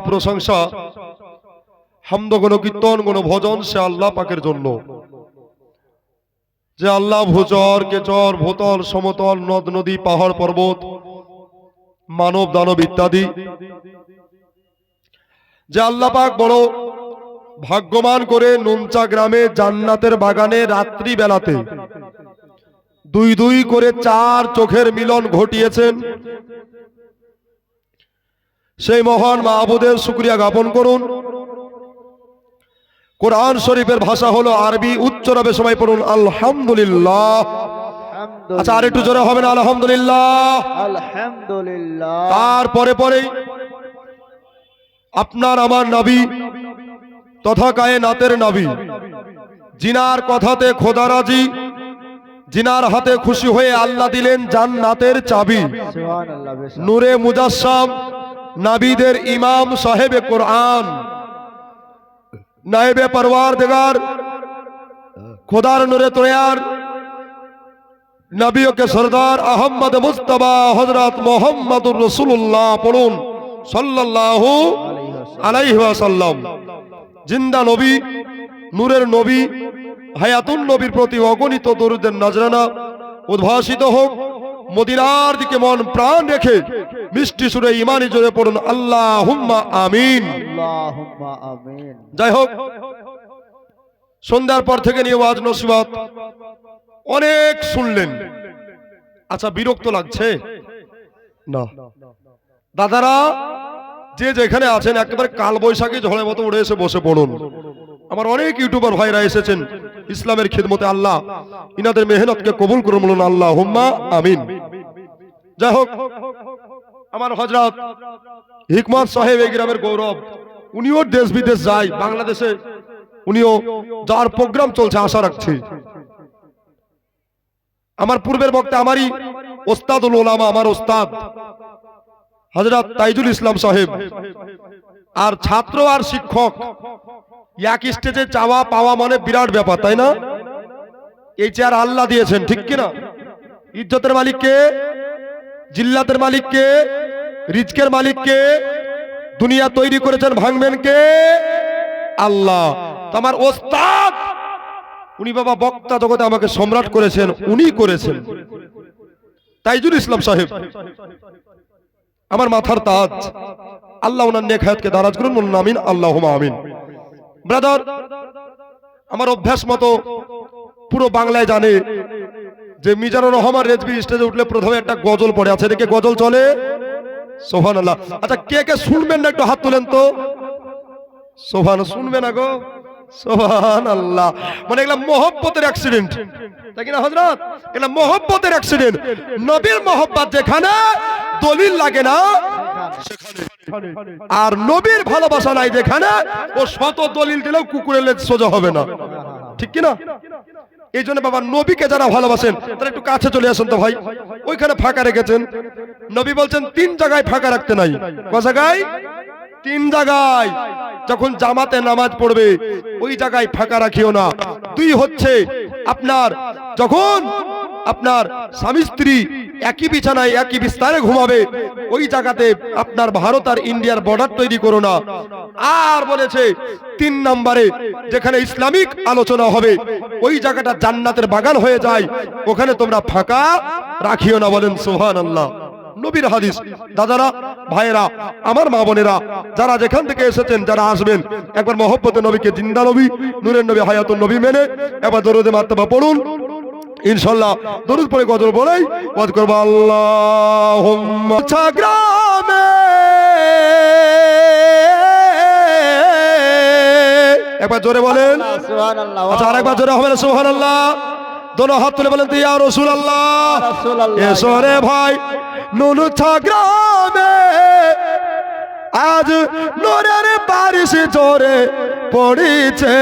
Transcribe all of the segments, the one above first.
প্রশংসা হামদ গুণ কীর্তন গুণ ভজন সে আল্লাহ পাকের জন্য, যে আল্লাহ ভূচর কেচর ভূতল সমতল নদ নদী পাহাড় পর্বত মানব দানব ইত্যাদি, যে আল্লাহ পাক বড় ভাগ্যবান করে নুনচা গ্রামে জান্নাতের বাগানে রাত্রি বেলাতে দুই দুই করে 4 চোখের মিলন ঘটিয়েছেন। সেই মহান মাহবুদের শুকরিয়া জ্ঞাপন করুন। কোরআন শরীফের ভাষা হলো আরবি, উচ্চারণে সবাই পড়ুন আলহামদুলিল্লাহ। আচ্ছা আর একটু জোরে হবে না আলহামদুলিল্লাহ? আলহামদুলিল্লাহ। তারপরে পরেই আপনার আমার নবী তথা কায়নাতের নবী, জিনার কথাতে খোদা রাজি, জিনার হাতে খুশি হয়ে আল্লাহ দিলেন জান্নাতের চাবি, সুবহানাল্লাহ। নূরে মুজাসসাম নবীদের ইমাম সাহেবে কোরআন, নায়েবে পরওয়ারদিগার খোদার নূরে তৈয়ার নবী के सरदार अहमद मुस्तफा हजरत मोहम्मदुर रसूलुल्लाह पढ़ुन सल्लल्लाहु अलैहि वसल्लम। जिंदा नबी नूरेर नबी হায়াতুন নবীর প্রতি অগণিত দরুদের নজরানা উদ্ভাসিত হোক। মদিনার দিকে মন প্রাণ রেখে মিষ্টি সুরে ইমানি জোরে পড়ুন আল্লাহুম্মা আমিন। আল্লাহুম্মা আমিন। যাই হোক, সন্ধ্যার পর থেকে নিয়ে ওয়াজ নসিহত অনেক শুনলেন। আচ্ছা বিরক্ত লাগছে না? দাদারা যে যেখানে আছেন একেবারে কাল বৈশাখী ঝড়ের মতো উড়ে এসে বসে পড়ুন। আমার অনেক ইউটিউবার ভাইরা এসেছেন ইসলামের খিদমতে, আল্লাহ ইনাদের মেহনতকে কবুল করুন বলুন আল্লাহুম্মা আমিন। যাই হোক, আমার হযরত হিকমত সাহেব এই গ্রামের গৌরব, উনিও দেশ বিদেশ যায়, বাংলাদেশে উনিও যার প্রোগ্রাম চলছে আশা রাখছি। আমার পূর্বের বক্তা আমারই ওস্তাদুল উলামা, আমার ওস্তাদ হযরত তাইজুল ইসলাম সাহেব, আর ছাত্র আর শিক্ষক এক স্টেজে চাওয়া পাওয়া মানে বিরাট ব্যাপার, তাই না? এই চেয়ার আল্লাহ দিয়েছেন, ঠিক কিনা? ইজ্জতের মালিক কে? জিল্লাতের মালিক কে? রিজকের মালিক কে? দুনিয়া তৈরি করেছেন ভাঙবেন কে? আল্লাহ। আমার ওস্তাদ উনি বাবা বক্তা জগতে আমাকে সম্রাট করেছেন, উনি করেছেন তাইজুল ইসলাম সাহেব, আমার মাথার তাজ। আল্লাহ ওনার নেক হায়াতকে দারাজ করুন বলুন আমিন আল্লাহুম্মা আমিন। ব্রাদার, আমার অভ্যাস মতো পুরো বাংলায় জানে যে মিজানুর রহমান রেজভী স্টেজে উঠলে প্রথমে একটা গজল পড়ে। আছে এদিকে গজল চলে? সুবহানাল্লাহ। আচ্ছা কে কে শুনবেন না একটু হাত তোলেন তো। সুবহানাল্লাহ, শুনবে না গো? সুবহানাল্লাহ। মানে এগুলা মহব্বতের অ্যাক্সিডেন্ট, তাই কিনা হযরত? এগুলা মহব্বতের অ্যাক্সিডেন্ট। নবীর মহব্বত যেখানে দলিল লাগে না সেখানে, আর নবীর ভালোবাসা নাই যেখানে ও শত দলিল দিলেও কুকুরের লেজ সোজা হবে না, ঠিক কিনা? এই জন্য বাবা নবীকে যারা ভালোবাসেন তারা একটু কাছে চলে আসেন তো ভাই। ওইখানে ফাঁকা রেখেছেন, নবী বলছেন 3 জায়গায় ফাঁকা রাখতে নাই। কয় জায়গায়? 3 জায়গায়। যখন জামাতে নামাজ পড়বে ওই জায়গায় ফাঁকা রাখিও না। 2 হচ্ছে আপনার যখন আপনার স্বামী স্ত্রী একই বিছানায় একই বিস্তারে ঘুমাবে ওই জায়গাতে আপনার ভারত আর ইন্ডিয়ার বর্ডার তৈরি করো না। আর বলেছে 3 নম্বরে যেখানে ইসলামিক আলোচনা হবে ওই জায়গাটা জান্নাতের বাগান হয়ে যায়, ওখানে তোমরা ফাঁকা রাখিও না। বলেন সুবহানাল্লাহ। নবীর হাদিস। দাদারা ভাইয়েরা আমার মা বোনেরা যারা যেখান থেকে এসেছেন যারা আসবেন একবার মহব্বতে নবীকে জিন্দা নবী নূরের নবী হায়াতুন নবী মেনে একবার দরুদে মারতাবা পড়ুন। ইনশাআল্লাহ দরুদ পড়ে গজল বলেই ওয়াজ করব আল্লাহুম্মা। গ্রামে একবার জোরে বলেন সুবহানাল্লাহ। আচ্ছা আরেকবার জোরে হবে না সুবহানাল্লাহ? দোনো হাত তুলে বলেন তো ইয়া রাসূলুল্লাহ। এসো রে ভাই নুনচা গ্রামে আজ নূরের বারিশ জোরে পড়িছে,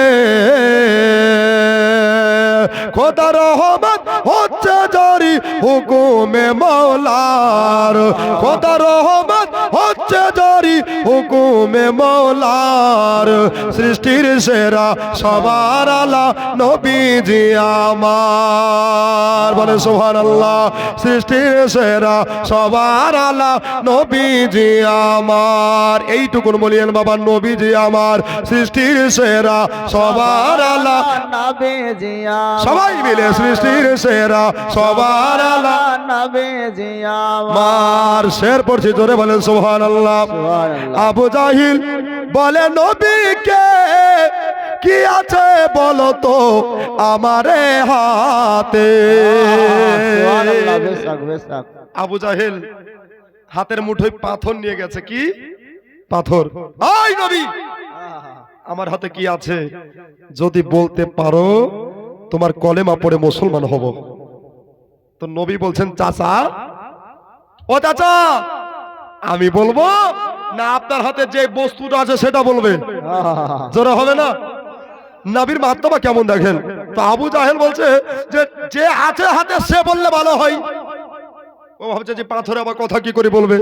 খোদা রহমত হচ্ছে জারি হুকুমে মাওলার, খোদা রহমত হচ্ছে হচ্ছে জারি হুকুমে মৌলার সৃষ্টির সেরা সবার আলা নবীজি আমার বলে সুবহানাল্লাহ সৃষ্টির সেরা সবার আলা নবীজি আমার এইটুকুন বলিয়েন বাবা নবীজি আমার সৃষ্টির সেরা সবার আলা নবীজি সবাই মিলে সৃষ্টির সেরা সবার আলা নবীজি মার শের পড়ছি জোরে বলেন সুবহানাল্লাহ সুবহানাল্লাহ। আবু জাহিল বলে নবীকে কি আছে বলো তো আমারে হাতে সুবহানাল্লাহ, বেশক বেশক। আবু জাহেল হাতের মুঠোয় পাথর নিয়ে গেছে কি পাথর আই নবী আমার হাতে কি আছে যদি বলতে পারো তোমার কলেমা পড়ে মুসলমান হব তো নবী বলছেন চাচা ও চাচা আমি বলবো না আপনার হাতে যে বস্তুটা আছে সেটা বলবে জোরে হবে না নবীর মাত্রা কেমন দেখেন তো আবু জাহেল বলছে যে যে আছে হাতে সে বললে ভালো হয় ও ভাবছে যে পাথরে আবার কথা কি করে বলবে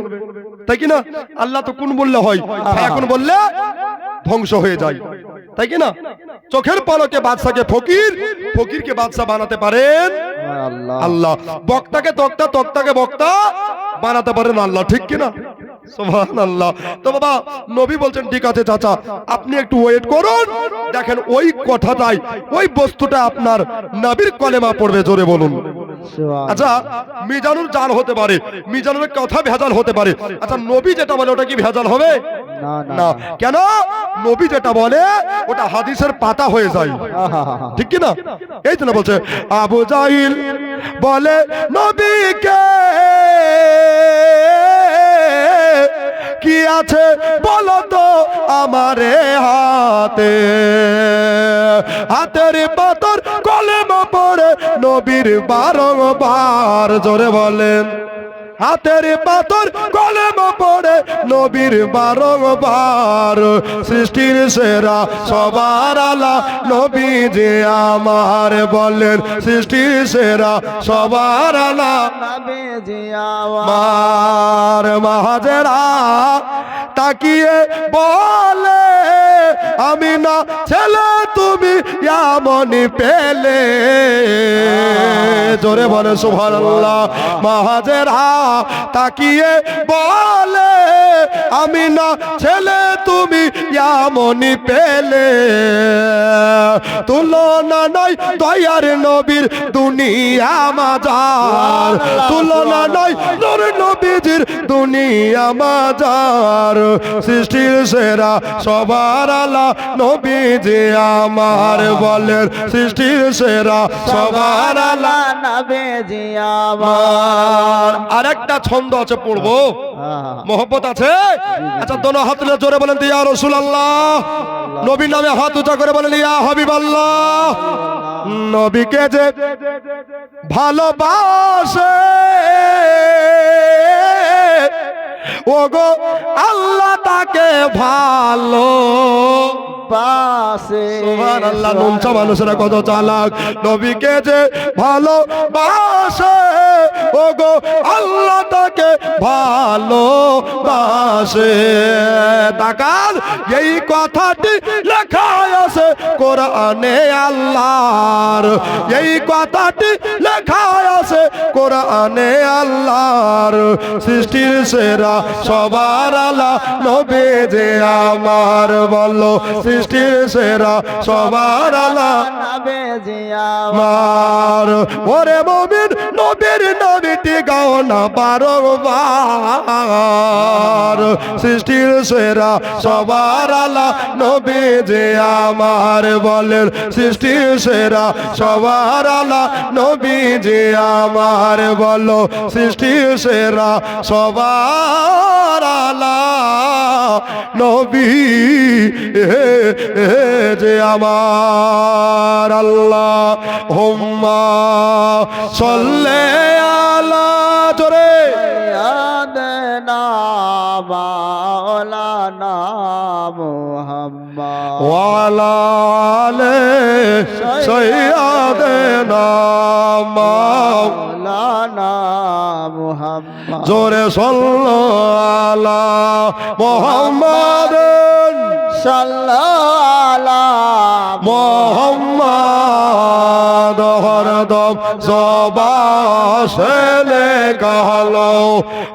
তাই কি না আল্লাহ তো কোন বললে হয় এখন বললে ধ্বংস হয়ে যায় তাই কি না চোখের পলকে বাদশাকে ফকির ফকিরকে বাদশা বানাতে পারেন আল্লাহ আল্লাহ বক্তাকে তক্তা তক্তাকে বক্তা বানাতে পারেন আল্লাহ ঠিক কি না সুবহানাল্লাহ তো বাবা নবী বলছেন ঠিক আছে চাচা আপনি একটু ওয়েট করুন দেখেন ওই কথাটাই ওই বস্তুটা আপনার নবীর কলেমা পড়বে জোরে বলুন আচ্ছা মিজানুর জাল হতে পারে মিজানুর কথা ভেজাল হতে পারে আচ্ছা নবী যেটা বলে ওটা কি ভেজাল হবে না না কেন নবী যেটা বলে ওটা হাদিসের পাতা হয়ে যায় ঠিক কি না এই জন্য বলছে আবু জাহিল বলে নবীকে কি আছে বলো তো আমারে হাতে হাতের পাথর কলেমা পড়ে নবীর বারংবার জোরে বলেন হাতের পাথর কলেমা পড়ে নবীর বারংবার সৃষ্টির সেরা সবার আলা নবী যে আমার বলেন সৃষ্টির সেরা সবার আলা নবীজি মার মাহাজেরা তাকিয়ে বলে আমি না ছেলে তুমি এমনই পেলে জোরে বলে সুবহানাল্লাহ মাহাজেরা তাকিয়ে বলে আমি না ছেলে তুমি এমনই পেলে তুলনা নাই দয়ার নবীর দুনিয়া মাজার তুলনা নাই নূর নবীজির দুনিয়া মাজার সৃষ্টির সেরা সবার আলা নবীজি আমার বলেন সৃষ্টির সেরা সবার আলা নবীজি আমার আরেকটা ছন্দ আছে পড়বো মোহব্বত আছে আচ্ছা দোনো হাত তুলে জোরে বলেন ইয়া রাসূলুল্লাহ নবীর নামে হাত উঁচা করে বলেন ইয়া হাবিবাল্লাহ নবীকে যে ভালোবাসে ওগো আল্লাহ তাকে ভালো বাসে সুবহানাল্লাহ নুনচা মানুষেরা কত চালাক নবীকে যে ভালোবাসে ওগো আল্লাহ তাকে ভালোবাসে তাকাল এই কথাটি লেখা আছে কোরআনে আল্লাহর এই কথাটি লেখা আছে কোরআনে আল্লাহর সৃষ্টির সেরা সবার আলা নবী যে আমার বলো সৃষ্টির সেরা সবার আলা নবীজি আমার ওরে মুমিন নবীর নামটি গাও না বারংবার সৃষ্টির সেরা সবার আলা নবী যে আমার বলেন সৃষ্টির সেরা সবার আলা নবী যে আমার বলো সৃষ্টির সেরা সবার আলা নবী যে আমার আল্লাহ হুম্মা সল্লে আলা জোরে আদনা মাওলানা মুহাম্মদ ওয়ালা আলে সাইয়্যিদানা মাওলানা মুহাম্মদ জোরে সাল্লাল্লাহু আলা মুহাম্মাদিন সাল্লাল্লাহু মোহাম্মদ হরদম জবাসে কালো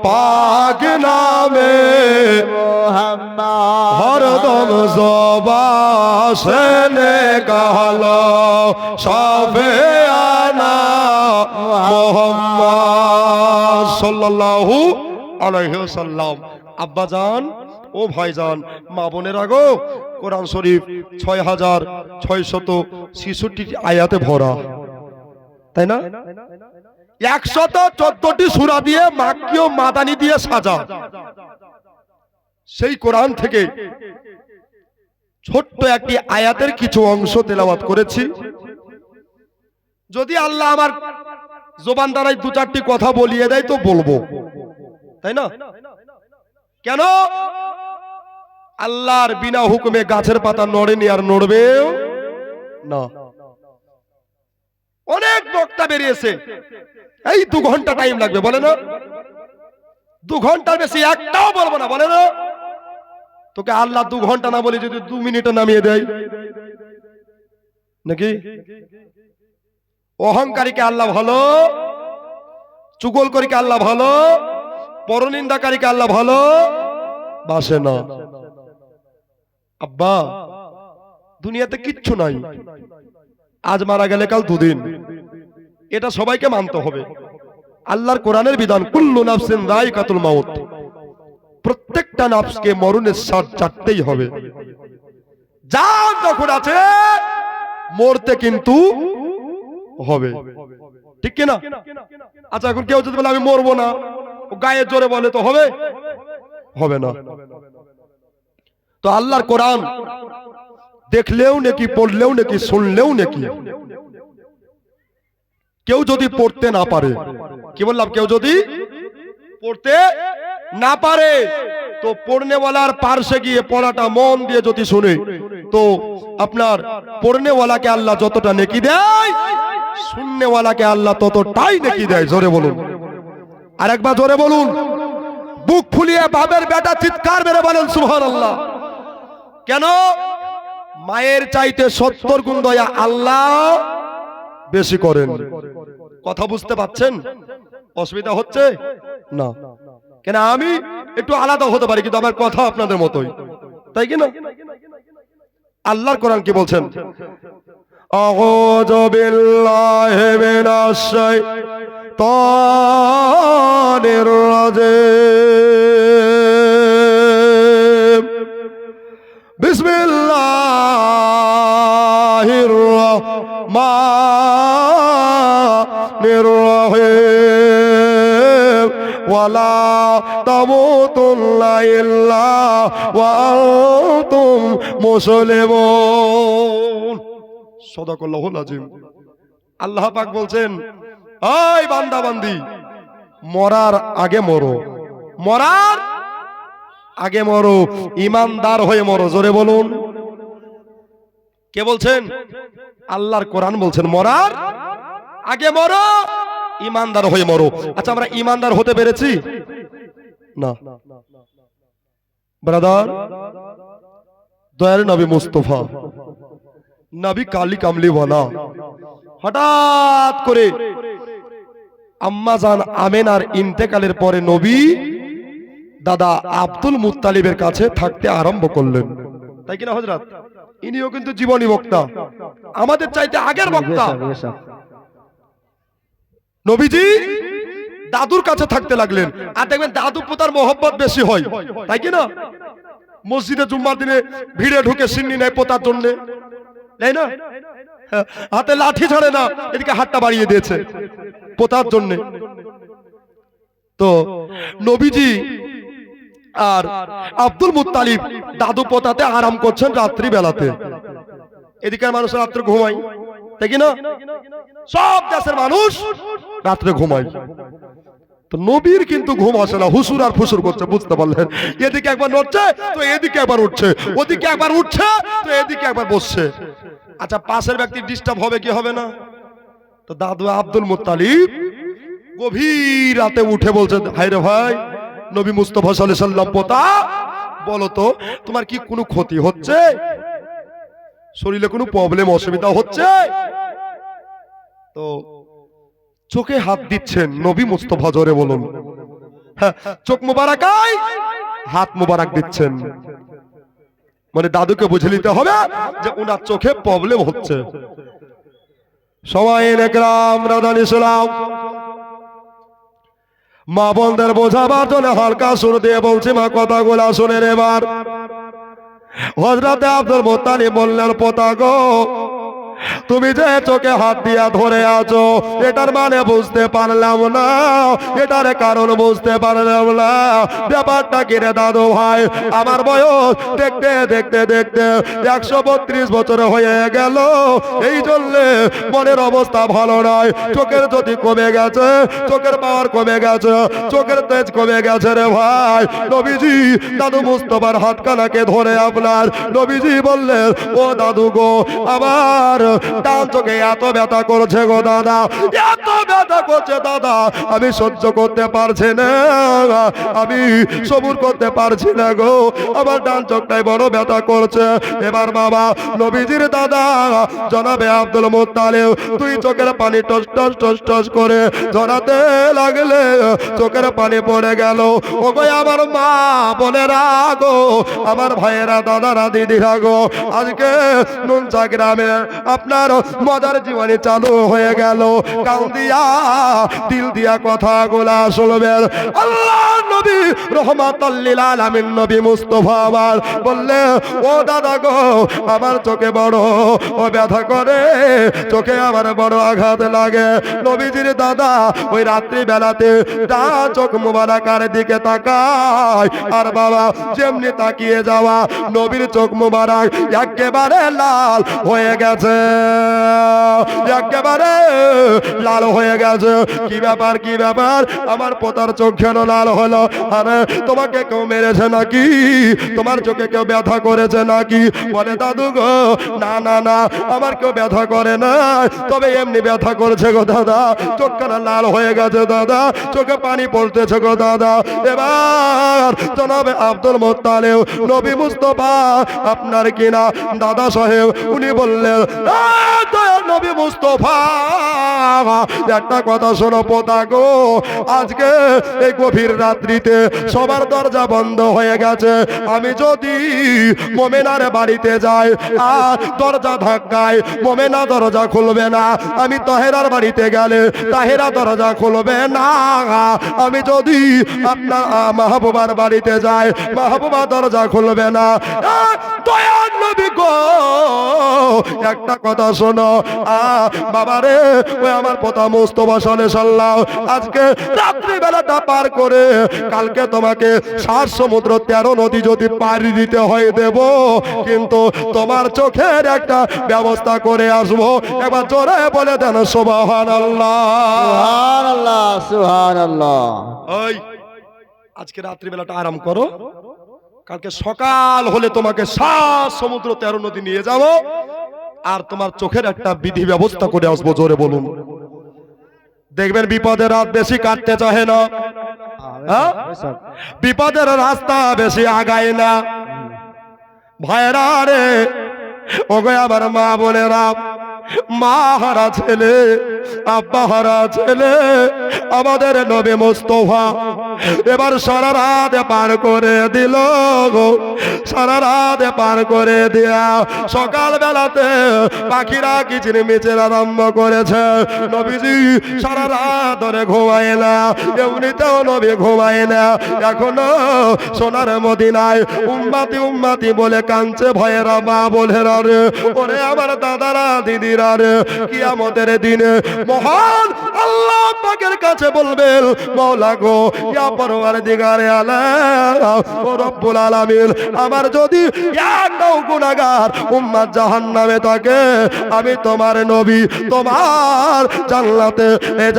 পাক নামে মুহাম্মদ হরদম জবাসে কালো সাফিয়ানা মোহাম্মদ সাল্লাল্লাহু আলাইহি ওয়াসাল্লাম। আব্বাজান ও ভাইজান মা বোনেরা গো, কোরআন শরীফ 6666 আয়াতে ভরা, তাই না? 114টি সূরা দিয়ে মাক্কি ও মাদানী দিয়ে সাজা। সেই কোরআন থেকে ছোট্ট একটি আয়াতের কিছু অংশ তেলাওয়াত করেছি। যদি আল্লাহ আমার জবান দ্বারাই দু চারটি কথা বলিয়ে দেয় তো বলবো, তাই না? কেন? আল্লাহর বিনা হুকুমে গাছের পাতা নড়েনি আর নড়বেও না। অনেক বক্তা বেরিয়েছে, এই 2 ঘন্টা টাইম লাগবে বলে না, 2 ঘন্টার বেশি একটাও বলবো না বলে না। তোকে আল্লাহ 2 ঘন্টা না বলে যদি 2 মিনিটে নামিয়ে দেয় নাকি? অহংকারীকে আল্লাহ ভালো, চুগলখড়িকে আল্লাহ ভালো, পরনিন্দাকারীকে আল্লাহ ভালো বাসে না। আব্বা, দুনিয়াতে কিচ্ছু নাই, আজ মারা গেলে কাল 2 দিন, এটা সবাইকে মানতে হবে। আল্লাহর কোরআনের বিধান, কুল্লু নাফসিন যায়িকাতুল মাউত, প্রত্যেকটা নাফসকে মরণের স্বাদ চাটতেই হবে। জান যখন আছে মরতে কিন্তু হবে, ঠিক কিনা? আচ্ছা, এখন কেউ যদি বলে আমি মরবো না, ও গায়ে জোরে বলে তো হবে? হবে না। তো আল্লাহর কোরআন দেখলেও নাকি, পড়লেও নাকি, শুনলেও নাকি। কেউ যদি পড়তে না পারে, কি বললাম, কেউ যদি পড়তে না পারে তো পড়নেওয়ালার পার্শ্বে গিয়ে পড়াটা মন দিয়ে যদি শুনে তো আপনার পড়নেওয়ালাকে আল্লাহ যতটা নেকি দেয়, শুননেওয়ালাকে আল্লাহ ততটাই নেকি দেয়। জোরে বলুন, আরেকবার জোরে বলুন, বুক ফুলিয়ে বাপের বেটা চিৎকার মেরে বলেন সুবহানাল্লাহ। কেন? মায়ের চাইতে 70 গুণ দয়া আল্লাহ বেশি করেন। কথা বুঝতে পাচ্ছেন? অসুবিধা হচ্ছে না? কেন আমি একটু আলাদা হতে পারি কিন্তু আমার কথা আপনাদের মতোই, তাই কি না? আল্লাহর কোরআন কি বলছেন? আউযু বিল্লাহি মিনাশ শাইতানির রাজিম। বিসমিল্লাহির রাহমানির রাহিম। ওয়ালা তামুতুন্না ইল্লা ওয়া আনতুম মুসলিমুন। সাদাকাল্লাহুল আযীম। আল্লাহ পাক বলছেন, এই বান্দা বান্দি, মরার আগে মরো, মরার আগে মরো, ইমানদার হয়ে মরো। জোরে বলুন, কে বলছেন? আল্লাহর কোরআন বলছেন মরার আগে মরো, ইমানদার হয়ে মরো। আচ্ছা, আমরা ইমানদার হতে পেরেছি না? ব্রাদার, দয়ার নবী মুস্তাফা, নবী কালি কামলিওয়ালা, হঠাৎ করে আম্মা জান আমেনার ইন্তেকালের পরে নবী দাদা আব্দুল মুত্তালিবের কাছে থাকতে আরম্ভ করলেন, তাই কিনা হযরত? ইনিও কিন্তু জীবনী বক্তা, আমাদের চাইতে আগের বক্তা। নবীজি দাদুর কাছে থাকতে লাগলেন। আর দেখবেন দাদু পোতার মোহব্বত বেশি হয়, তাই কিনা? মসজিদে জুম্মার দিনে ভিড়ে ঢুকে সিন্নি নেয় পোতার জন্য, তাই না? হাতে লাঠি ছাড়ে না, এদিকে হাতটা বাড়িয়ে দিয়েছে পোতার জন্য। তো নবীজি আর আব্দুল মুত্তালিব দাদু পোতাতে আরাম করছেন রাত্রি বেলাতে। এদিকের মানুষ রাত্রে ঘুমায়, তাই কিনা? সব দেশের মানুষ রাত্রে ঘুমায়। তো নবীর কিন্তু ঘুম আসে না, হুসুর আর ফুসুর করছে, বুঝতে পারলেন? এদিকে একবার নড়ছে তো এদিকে একবার উঠছে, ওদিকে একবার উঠছে তো এদিকে একবার বসছে। আচ্ছা, পাশের ব্যক্তি ডিস্টার্ব হবে কি হবে না? তো দাদু আব্দুল মুত্তালিব গভীর রাতে উঠে বলছে, ভাই রে ভাই, নবী মুস্তাফা সাল্লাল্লাহু আলাইহি সাল্লাম পোতা, বলো তো তোমার কি কোনো ক্ষতি হচ্ছে, শরীরে কোনো প্রবলেম অসুবিধা হচ্ছে? তো চোখে হাত দিচ্ছেন নবী মুস্তাফা, জোরে বলুন। হ্যাঁ, চোখ মোবারকায় হাত মোবারক দিচ্ছেন, মানে দাদুকে বুঝে নিতে হবে যে ওনার চোখে প্রবলেম হচ্ছে। সবাই একরাম রাদানি সালাম, মা বোনদের বোঝাবার জন্য হালকা সুর দিয়ে বলছি, মা কথাগুলা শুনেন এবার। হযরতে আব্দুল মুত্তালিব বললেন, পোতা গো, তুমি যে চোখে হাত দিয়া ধরে আছো, এটার মানে বুঝতে পারলাম না, এটার কারণ বুঝতে পারলাম না। ব্যাপারটা কি রে দাদু ভাই? আমার বয়স দেখতে দেখতে দেখতে 132 বছর হয়ে গেল, এই জন্য মনের অবস্থা ভালো নয়। চোখের জ্যোতি কমে গেছে, চোখের পাওয়ার কমে গেছে, চোখের তেজ কমে গেছে রে ভাই। নবীজি দাদু মুস্তাফার হাতখানাকে ধরে আপনার নবীজি বললেন, ও দাদু গো, আবার ডান চোখে এত ব্যথা করছে গো দাদা, এত ব্যথা করছে দাদা, আমি সহ্য করতে পারছি না, আমি সবুর করতে পারছি না গো, আমার ডান চোখটাই বড় ব্যথা করছে। এবার বাবা নবীজির দাদা জনাবে আব্দুল মুত্তালিব দুই চোখের পানি টস টস টস টস করে ঝরাতে লাগলে, চোখের পানি পড়ে গেল। ও গো আমার মা বোনেরা গো, আমার ভাইয়েরা, দাদারা, দিদিরা গো, আজকে নুনচা গ্রামে আপনার মজার জীবনে চালু হয়ে গেল। কান দিয়া দিল দিয়া কথাগুলা শুনবেন। আল্লাহ নবী রহমাতাল লিল আলামিন নবী মুস্তাফা আমার বললে, ও দাদা গো, আমার চোখে বড় ও ব্যথা করে, চোখে আমার বড় আঘাত লাগে। নবীজির দাদা ওই রাত্রি বেলাতে ডান চোখ মুবারকার দিকে তাকায়, আর বাবা যেমনি তাকিয়ে যাওয়া নবীর চোখ মুবারক একেবারে লাল হয়ে গেছে, একেবারে লাল হয়ে গেছে। কি ব্যাপার, কি ব্যাপার, আমার পোতার চোখ কেন লাল হলো? আরে তোমাকে কেউ মেরেছে নাকি? তোমার চোখে কেউ ব্যথা করেছে নাকি? বলে, দাদু গো, না না না, আমার কেউ ব্যথা করে না, তবে এমনি ব্যথা করেছে গো দাদা, চোখখানা লাল হয়ে গেছে দাদা, চোখে পানি পড়তেছে গো দাদা। এবার জনাবে আব্দুল মুত্তালিব নবী মুস্তাফা আপনার কিনা দাদা সাহেব, উনি বললেন, নবী মুস্তাফা একটা কথা শোনো পোতা গো, আজকে এই গভীর রাত্রিতে সবার দরজা বন্ধ হয়ে গেছে, আমি যদি মোমেনার বাড়িতে যাই আর দরজা ধাক্কায় মোমেনা দরজা খুলবে না, আমি তাহেরার বাড়িতে গেলে তাহেরা দরজা খুলবে না, আমি যদি আপনার মাহবুবার বাড়িতে যাই মাহবুবা দরজা খুলবে না। দয়াল নবী গো, একটা কথা শোনো, বাবারে, ওই আমার পোতা মুস্তাফা সাল্লাল্লাহু আজকে রাত্রি বেলাটা পার করে কালকে তোমাকে 7 সমুদ্র 13 নদী যদি পাড়ি দিতে হয় দেব, কিন্তু তোমার চোখের একটা ব্যবস্থা করে আসবো। একবার জোরে বলে দেন সুবহানাল্লাহ, সুবহানাল্লাহ, সুবহানাল্লাহ। ওই আজকে রাত্রি বেলাটা আরাম করো, কালকে সকাল হলে তোমাকে 7 সমুদ্র 13 নদী নিয়ে যাবো, আর তোমার চোখের একটা বিধি ব্যবস্থা করে আসবো। জোরে বলুন। দেখবেন বিপদের রাত বেশি কাটতে চাহে না, হ্যাঁ? বিপদের রাস্তা বেশি আগায় না। ভাইরা রে, ওগো আমার মা বোনেরা, মা হারা ছেলে, আব্বা হারা ছেলে, আমাদের নবী মুস্তাফা এবার সারা রাত পার করে দিল গো, সারা রাত পার করে দিয়া সকাল বেলাতে পাখিরা কিচির মিচির আরম্ভ করেছে। নবীজি সারা রাত ধরে ঘুমায় না, এমনিতেও নবী ঘুমায় না, এখনো সোনার মদিনায় উম্মতি উম্মতি বলে কাঁদছে ভয়েরা মা বোনেরা রে। ওরে আমার দাদারা, দিদিরা রে, কিয়ামতের দিনে মহান আল্লাহ পাকের কাছে বলবেন, মওলা গো, ইয়া পরওয়ারদিগারে আলাম ও রব্বুল আলামিন, আমার যদি একটাও গুনাহগার উম্মত জাহান্নামে থাকে, আমি তোমার নবী তোমার জান্নাতে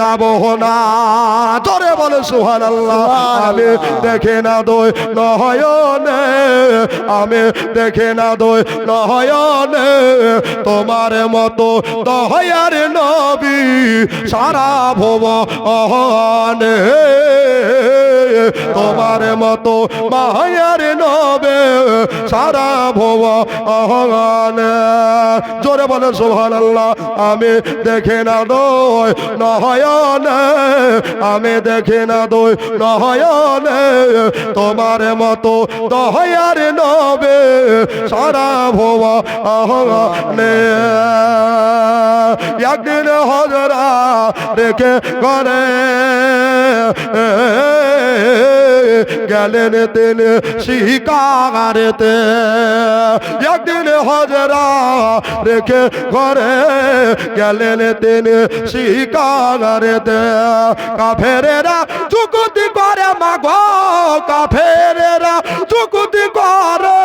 যাব না। জোরে বলে সুবহানাল্লাহ। আমি দেখে না দই নয়নে, আমি দেখে না দই নয়নে, তোমার মতো দয়ার নবী সারা ভুবনে, তোমার মতো মায়ার নবী সারা ভুবনে। জোরে বলে সুবহানাল্লাহ। আমি দেখে না দই নয়নে, আমি দেখে না দই নয়নে, তোমার মতো দয়ার নবী সারা ভুবনে। একদিন হযরা রেখে ঘরে গেলেন তিনি শিকারেতে, একদিন হযরা রেখে ঘরে গেলেন তিনি শিকারেতে। কাফেরেরা যুক্তি করে মাগো, কাফেরেরা যুক্তি করে,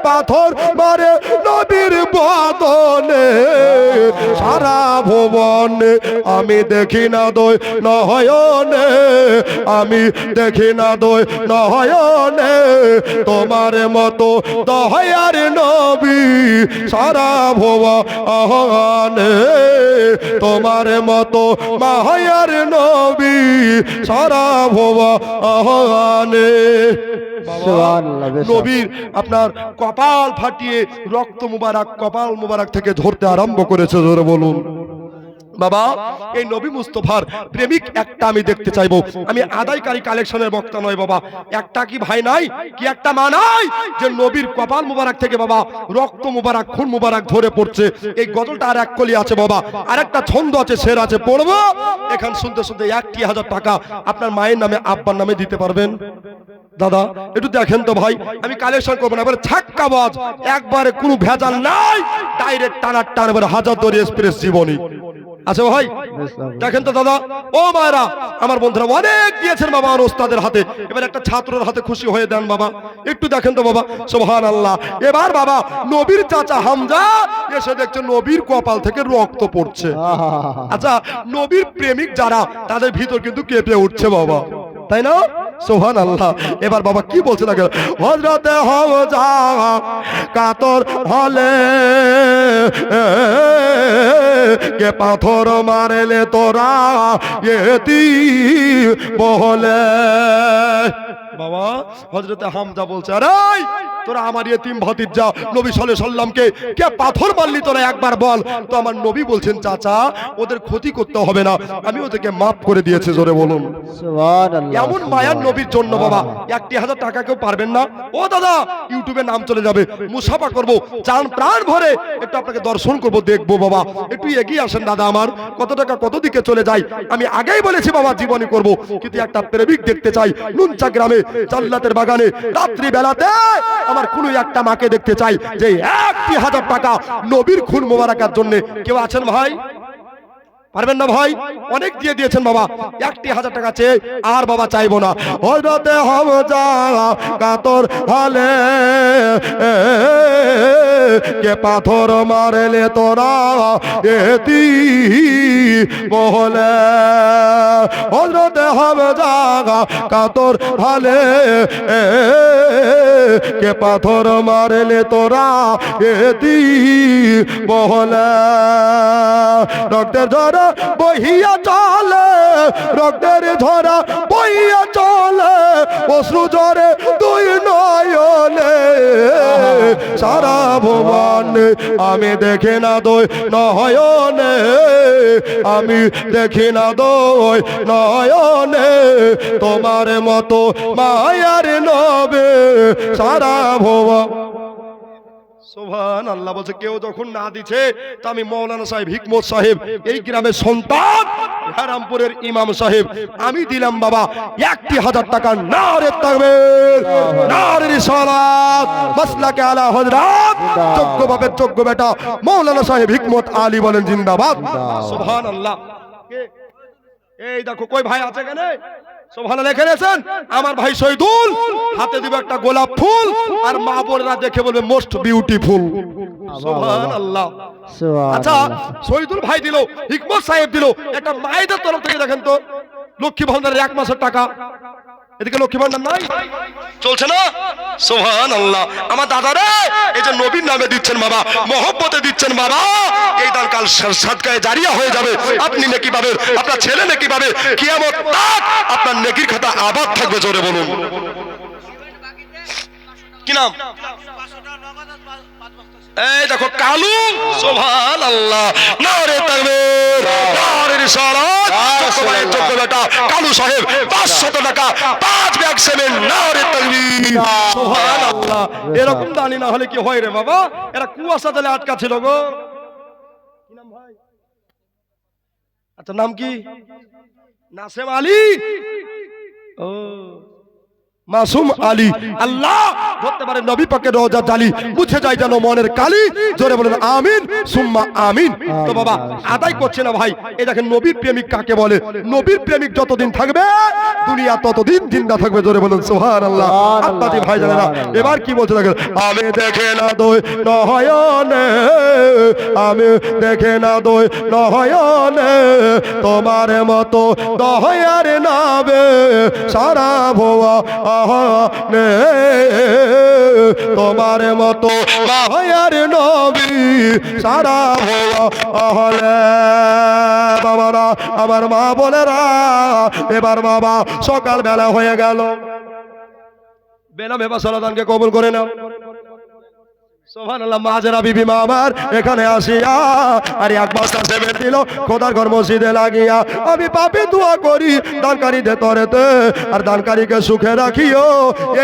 পাথর মারে নবীর বদনে সারা ভুবনে। আমি দেখি না দই নয়নে, আমি দেখি না দই নয়নে, তোমার মতো দয়ার নবী সারা ভুবনে, তোমার মতো মায়ার নবী সারা ভুবনে। নবীর আপনার কপাল ফাটিয়ে রক্ত মুবারক কপাল মুবারক থেকে ঝরতে আরম্ভ করেছে। জোরে বলুন বাবা। এই নবী মুস্তফার প্রেমিক একটা আমি দেখতে চাইবো। আমি আদায়কারী কালেকশনের বক্তা নয় বাবা। একটা কি ভাই নাই, কি একটা মা নাই যে নবীর কপাল মুবারক থেকে বাবা রক্ত মুবারক খুন মুবারক ধরে পড়ছে। এই গজলটা আর এক কলি আছে বাবা, আর একটা ছন্দ আছে, শের আছে, পড়বো। এখান শুনতে শুনতে 1,000 টাকা আপনার মায়ের নামে আব্বার নামে দিতে পারবেন। দাদা একটু দেখেন তো ভাই, আমি কালেকশন করবো না, এবার ছাক্কাবাজ, একবারে কোনো ভেজাল নাই, ডাইরেক্ট টানার টান, এবার হাজার দরি এক্সপ্রেস জীবনী আচ্ছা ভাই দেখেন তো দাদা। ও মায়েরা আমার বন্ধুরা অনেক দিয়েছেন বাবা আমার ওস্তাদের হাতে, এবার একটা ছাত্রের হাতে খুশি হয়ে দেন বাবা, একটু দেখেন তো বাবা। সুবহানাল্লাহ। এবার বাবা নবীর চাচা হামজা এসে দেখছে নবীর কপাল থেকে রক্ত পড়ছে। আচ্ছা নবীর প্রেমিক যারা তাদের ভিতর কিন্তু কেঁপে উঠছে বাবা, তাই না? সুবহানাল্লাহ। এবার বাবা কি বলছে দেখো, হযরতে হামজা কাতর হলে কে পাথর মারলে তোরা এতি বলে। বাবা হযরতে হামজা বলছে, আরে তোরা আমার ইতিম ভাতিজা নবী সাল্লাল্লাহু আলাইহি সাল্লামকে কে পাথর মারলি তোরা একবার বল। তো আমার নবী বলছেন, চাচা ওদের ক্ষতি করতে হবে না, আমি ওদেরকে মাফ করে দিয়েছি। জোরে বলুন সুবহানাল্লাহ। এমন মায়ার নবীর জন্য বাবা 1,000 টাকা কেউ পারবেন না। ও দাদা ইউটিউবে নাম চলে যাবে, মুসাফা করব, জান প্রাণ ভরে একটু আপনাকে দর্শন করব, দেখবো বাবা। একটু এগিয়ে আসেন দাদা, আমার কত টাকা কত দিকে চলে যায় আমি আগেই বলেছি বাবা, জীবনী করব, কিন্তু একটা প্রেমিক দেখতে চাই নুনচা গ্রামে জান্নাতের বাগানে রাত্রি বেলাতে। আমার কোনো একটা মাকে দেখতে চাই যে 1,000 টাকা নবীর খুন মোবারকের জন্য। কেউ আছেন ভাই? পারবেন না ভাই? অনেক দিয়ে দিয়েছেন বাবা, 1,000 টাকা চেয়ে আর বাবা চাইবো না। হযরতে হামজা কাতর হলে কে পাথর মারলে তোরা এতি বলে। হযরতে হামজা কাতর হলে কে পাথর মারলে তোরা এতি বলে। রক্তের ঝরা বহিয়া চলে, রক্তের ঝরা বহিয়া চলে, অশ্রু ঝরে দুই নয়নে সারা ভুবনে। আমি দেখে না দই নয়নে, আমি দেখি না দই নয়নে, তোমার মতো মায়ার নবী সারা ভুবন। সুবহানাল্লাহ। বলছে কেউ যখন না দিছে তো আমি মৌলানা সাহেব হিকমত সাহেব এই গ্রামের সন্তান হারামপুরের ইমাম সাহেব আমি দিলাম বাবা 1,000 টাকা। নারে তাকবীর, নারে রিসালাত, মাসলাকে আলা হযরত, যোগ্য বাপের যোগ্য বেটা মৌলানা সাহেব হিকমত আলী বলেন জিন্দাবাদ। সুবহানাল্লাহ। কে? এই দেখো কই ভাই আছে কেন? সোভানা লিখে নিয়েছেন আমার ভাই শহীদুল, হাতে দিবে একটা গোলাপ ফুল, আর মা বোনেরা দেখে বলবে মোস্ট বিউটিফুল। সুবহানাল্লাহ। আচ্ছা, শহীদুল ভাই দিল, হিকমত সাহেব দিল, একটা মায়েদের তরফ থেকে দেখেন তো লক্ষ্মী ভান্ডারের 1 মাসের টাকা। এদিকে লক্ষ্মী ভান্ডার নাই, চলছে না? সুবহানাল্লাহ। আমার দাদারা এই যে নবীর নামে দিচ্ছেন বাবা, মহব্বতে দিচ্ছেন বাবা, এই দান কাল সাদকায়ে জারিয়া হয়ে যাবে। আপনি নেকি পাবেন, আপনার ছেলে নেকি পাবে, কিয়ামত তাক আপনার নেকির খাতা আবাদ থাকবে। জোরে বলুন কি নাম? এই দেখো কালু। সুবহানাল্লাহ। নারে তাকবীর, নারে রিসালাত। যোগ্য বেটা কালু সাহেব 500 টাকা 5 ব্যাগ সিমেন্ট। নারে তাকবীর। সুবহানাল্লাহ। এরকম দানি না হলে কি হয় রে বাবা? এরা কুয়াশা জলে আটকা ছিল গো। কি নাম ভাই? আচ্ছা নাম কি? নাসেম আলী। ও মাসুম আলী। আল্লাহ ধরতে পারে নবী পাকের রওজা জালি, মুছে যায় যেন মনের কালি। জোরে বলেন আমিন সুম্মা আমিন। তো বাবা আদায় করছে না ভাই। এই দেখেন নবীর প্রেমিক কাকে বলে? নবীর প্রেমিক যতদিন থাকবে দুনিয়া ততদিন জিন্দা থাকবে। জোরে বলেন সুবহানাল্লাহ। আত্মাজি ভাই জানে না এবার কি বলছে দেখেন, আমি দেখে না দই নয়নে, আমি দেখে না দই নয়নে, তোমার মতো দয়ার নাবে সারা ভোয়া নে, তোমার মতো মায়ার নবী সারা হলে। বাবারা আমার মা বোনেরা, এবার বাবা সকাল বেলা হয়ে গেল, বেনামে সালাদানকে কবুল করে নাও। সুবহানাল্লাহ। মাজরা বিবি মা আমার এখানে আসিয়া আর 1 বস্তা সিমেন্ট দিল খোদার ঘর মসজিদে লাগিয়া। আমি পাপে দোয়া করি দানকারী দে তরেতে, আর দানকারীকে সুখে রাখিও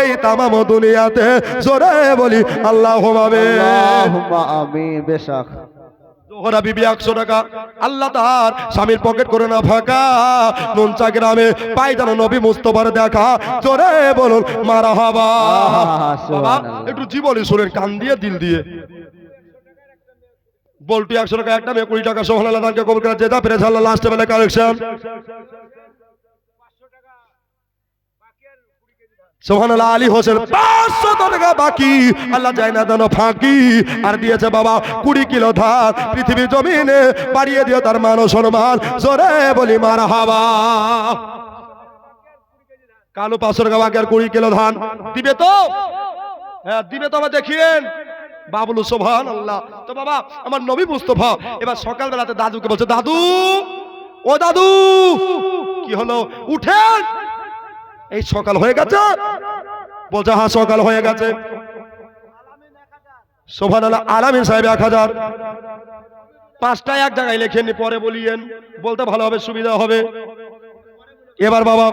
এই তামাম দুনিয়াতে। জোরে বলি আল্লাহুম্মা আমিন। বেশক জোহরা বিবি 100 টাকা। আল্লাহ তার স্বামীর পকেট করে না ফাঁকা, নুনচা গ্রামে পাই যেন নবী মুস্তফার দেখা। জোরে বলুন মারহাবা। বাবা একটু জীবনী শুনেন কান দিয়ে দিল দিয়ে। বলটু 100 টাকা একটা, মেয়ে 20 টাকা। সুবহানাল্লাহ। দানকে কবুল করে যেটা পেরেছে আল্লাহ লাস্ট বেলা কালেকশন। সুবহানাল্লাহ। আলী হোসেন 500 টাকা বাকি, আল্লাহ যায় না দেন ফাঁকি। আর দিয়েছে বাবা 20 কিলো ধান, পৃথিবী জমিনে বাড়িয়ে দিও তার মান ও সম্মান। জোরে বলি মারহাবা। কালো 500 টাকা বাকি আর 20 কিলো ধান দিবে তো? হ্যাঁ দিবে তো। আমার দেখিয়েন বাবুল। সুবহানাল্লাহ। তো বাবা আমার নবী মুস্তফা এবার সকাল বেলাতে দাদুকে বলছে, দাদু ও দাদু, কি হলো? উঠেন, এই সকাল হয়ে গেছে। বলছে হ্যাঁ সকাল হয়ে গেছে। সুবহানাল্লাহ। আলামিন সাহেব 1000। 5টা এক জায়গায় লেখেননি, পরে বলিয়েন, বলতে ভালো হবে, সুবিধা হবে। এবার বাবা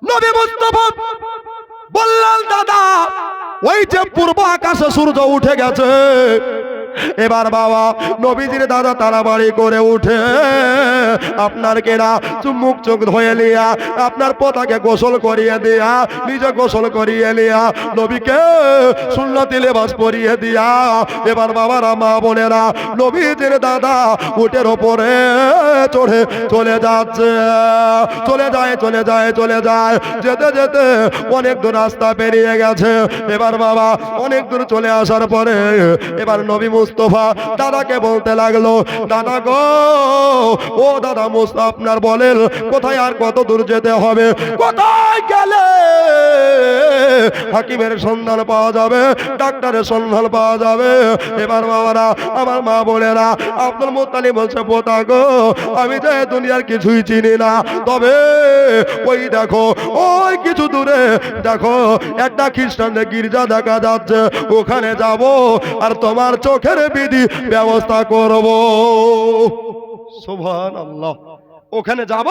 নবী মুস্তাফা বললেন, দাদা ওই যে পূর্ব আকাশে সূর্য উঠে গেছে। এবার বাবা নবীজির দাদা তাড়াতাড়ি করে উঠে আপনার কেনা মুখ চোখ ধুয়ে লিয়া, আপনার পোতাকে গোসল করিয়ে দিয়া, নিজে গোসল করিয়ে লিয়া, নবীকে সুন্নতি লেবাস পরিয়ে দিয়া, এবার বাবারা মা বোনেরা নবীজির দাদা উটের ওপরে চড়ে চলে যাচ্ছে। চলে যায় চলে যায় চলে যায়, যেতে যেতে অনেক দূর রাস্তা পেরিয়ে গেছে। এবার বাবা অনেক দূর চলে আসার পরে এবার নবী মুস্তফা দাদাকে বলতে লাগলো, দাদা গো, ও দাদা মুস্তফা আপনার বলেন কোথায় আর কত দূর যেতে হবে? কোথায় গেলে হাকিমের সন্ধান পাওয়া যাবে, ডাক্তারের সন্ধান পাওয়া যাবে? এবার বাবারা আমার মা বোনেরা আব্দুল মুত্তালিব বলছে, পোতা গো, আমি যে দুনিয়ার কিছুই চিনি না, তবে ওই দেখো ওই কিছু দূরে দেখো একটা খ্রিস্টানদের গির্জা দেখা যাচ্ছে, ওখানে যাব আর তোমার চোখের বিধি ব্যবস্থা করব। সুবহানাল্লাহ। ওখানে যাব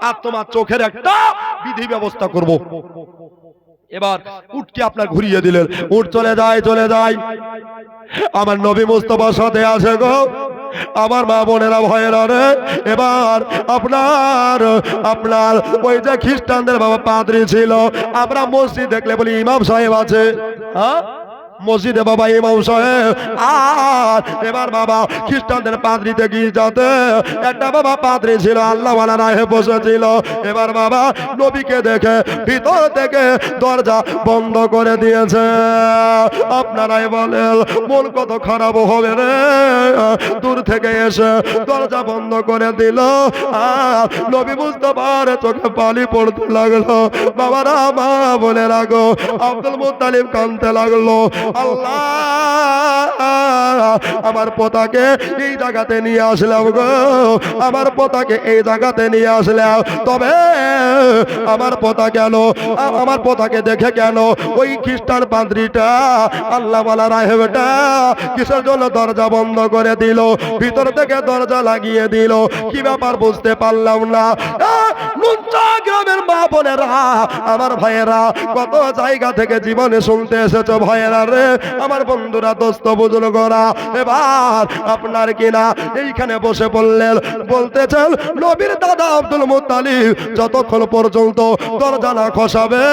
আর তোমার চোখের একটা বিধি ব্যবস্থা করব। এবার উটকে আপনার ঘুরিয়ে দিলেন, উট চলে যায় চলে যায়। আমার নবী মুস্তাফার সাথে আছে গো আমার মা বোনেরা ভয়ের রে। এবার আপনার আপনার ওই যে খ্রিস্টানদের বাবা পাদ্রী ছিল, আমরা মসজিদ দেখলে বলি ইমাম সাহেব আছে, হ্যাঁ মসজিদে বাবা ইমাম সাহেব। আর এবার বাবা খ্রিস্টানদের পাদ্রিতে গির্জাতে একটা বাবা পাদ্রি ছিল, আল্লাহ ওয়ালা রাহে বসেছিল। এবার বাবা নবীকে দেখে ভিতর থেকে দরজা বন্ধ করে দিয়েছে। আপনারাই বলেন মন কত খারাপ হবে রে, দূর থেকে এসে দরজা বন্ধ করে দিল। আর নবী মুস্তাফার চোখে পানি পড়তে লাগলো। বাবারা মা বলে রাখো, আব্দুল মুত্তালিব কাঁদতে লাগলো, আল্লাহ আমার পোতাকে এই জায়গাতে নিয়ে আসলাম গো, আমার পোতাকে এই জায়গাতে নিয়ে আসলাম, তবে আমার পোতা কেন, আমার পোতাকে দেখে কেন ওই খ্রিস্টান পাদ্রীটা আল্লাহ ওয়ালা রাহেবটা কিসের জন্য দরজা বন্ধ করে দিল, ভিতর থেকে দরজা লাগিয়ে দিল, কি ব্যাপার বুঝতে পারলাম না। নুনচা গ্রামের মা বোনেরা, আমার ভাইয়েরা, কত জায়গা থেকে জীবনে শুনতে এসেছে ভাইয়েরা রে, আমার বন্ধুরা, দোস্ত বুজুর্গরা, এবার আপনার কিনা এইখানে বসে পড়লেন, বলতেছেন নবীর দাদা আব্দুল মুত্তালিব যতক্ষণ পর্যন্ত দরজা না খসাবে,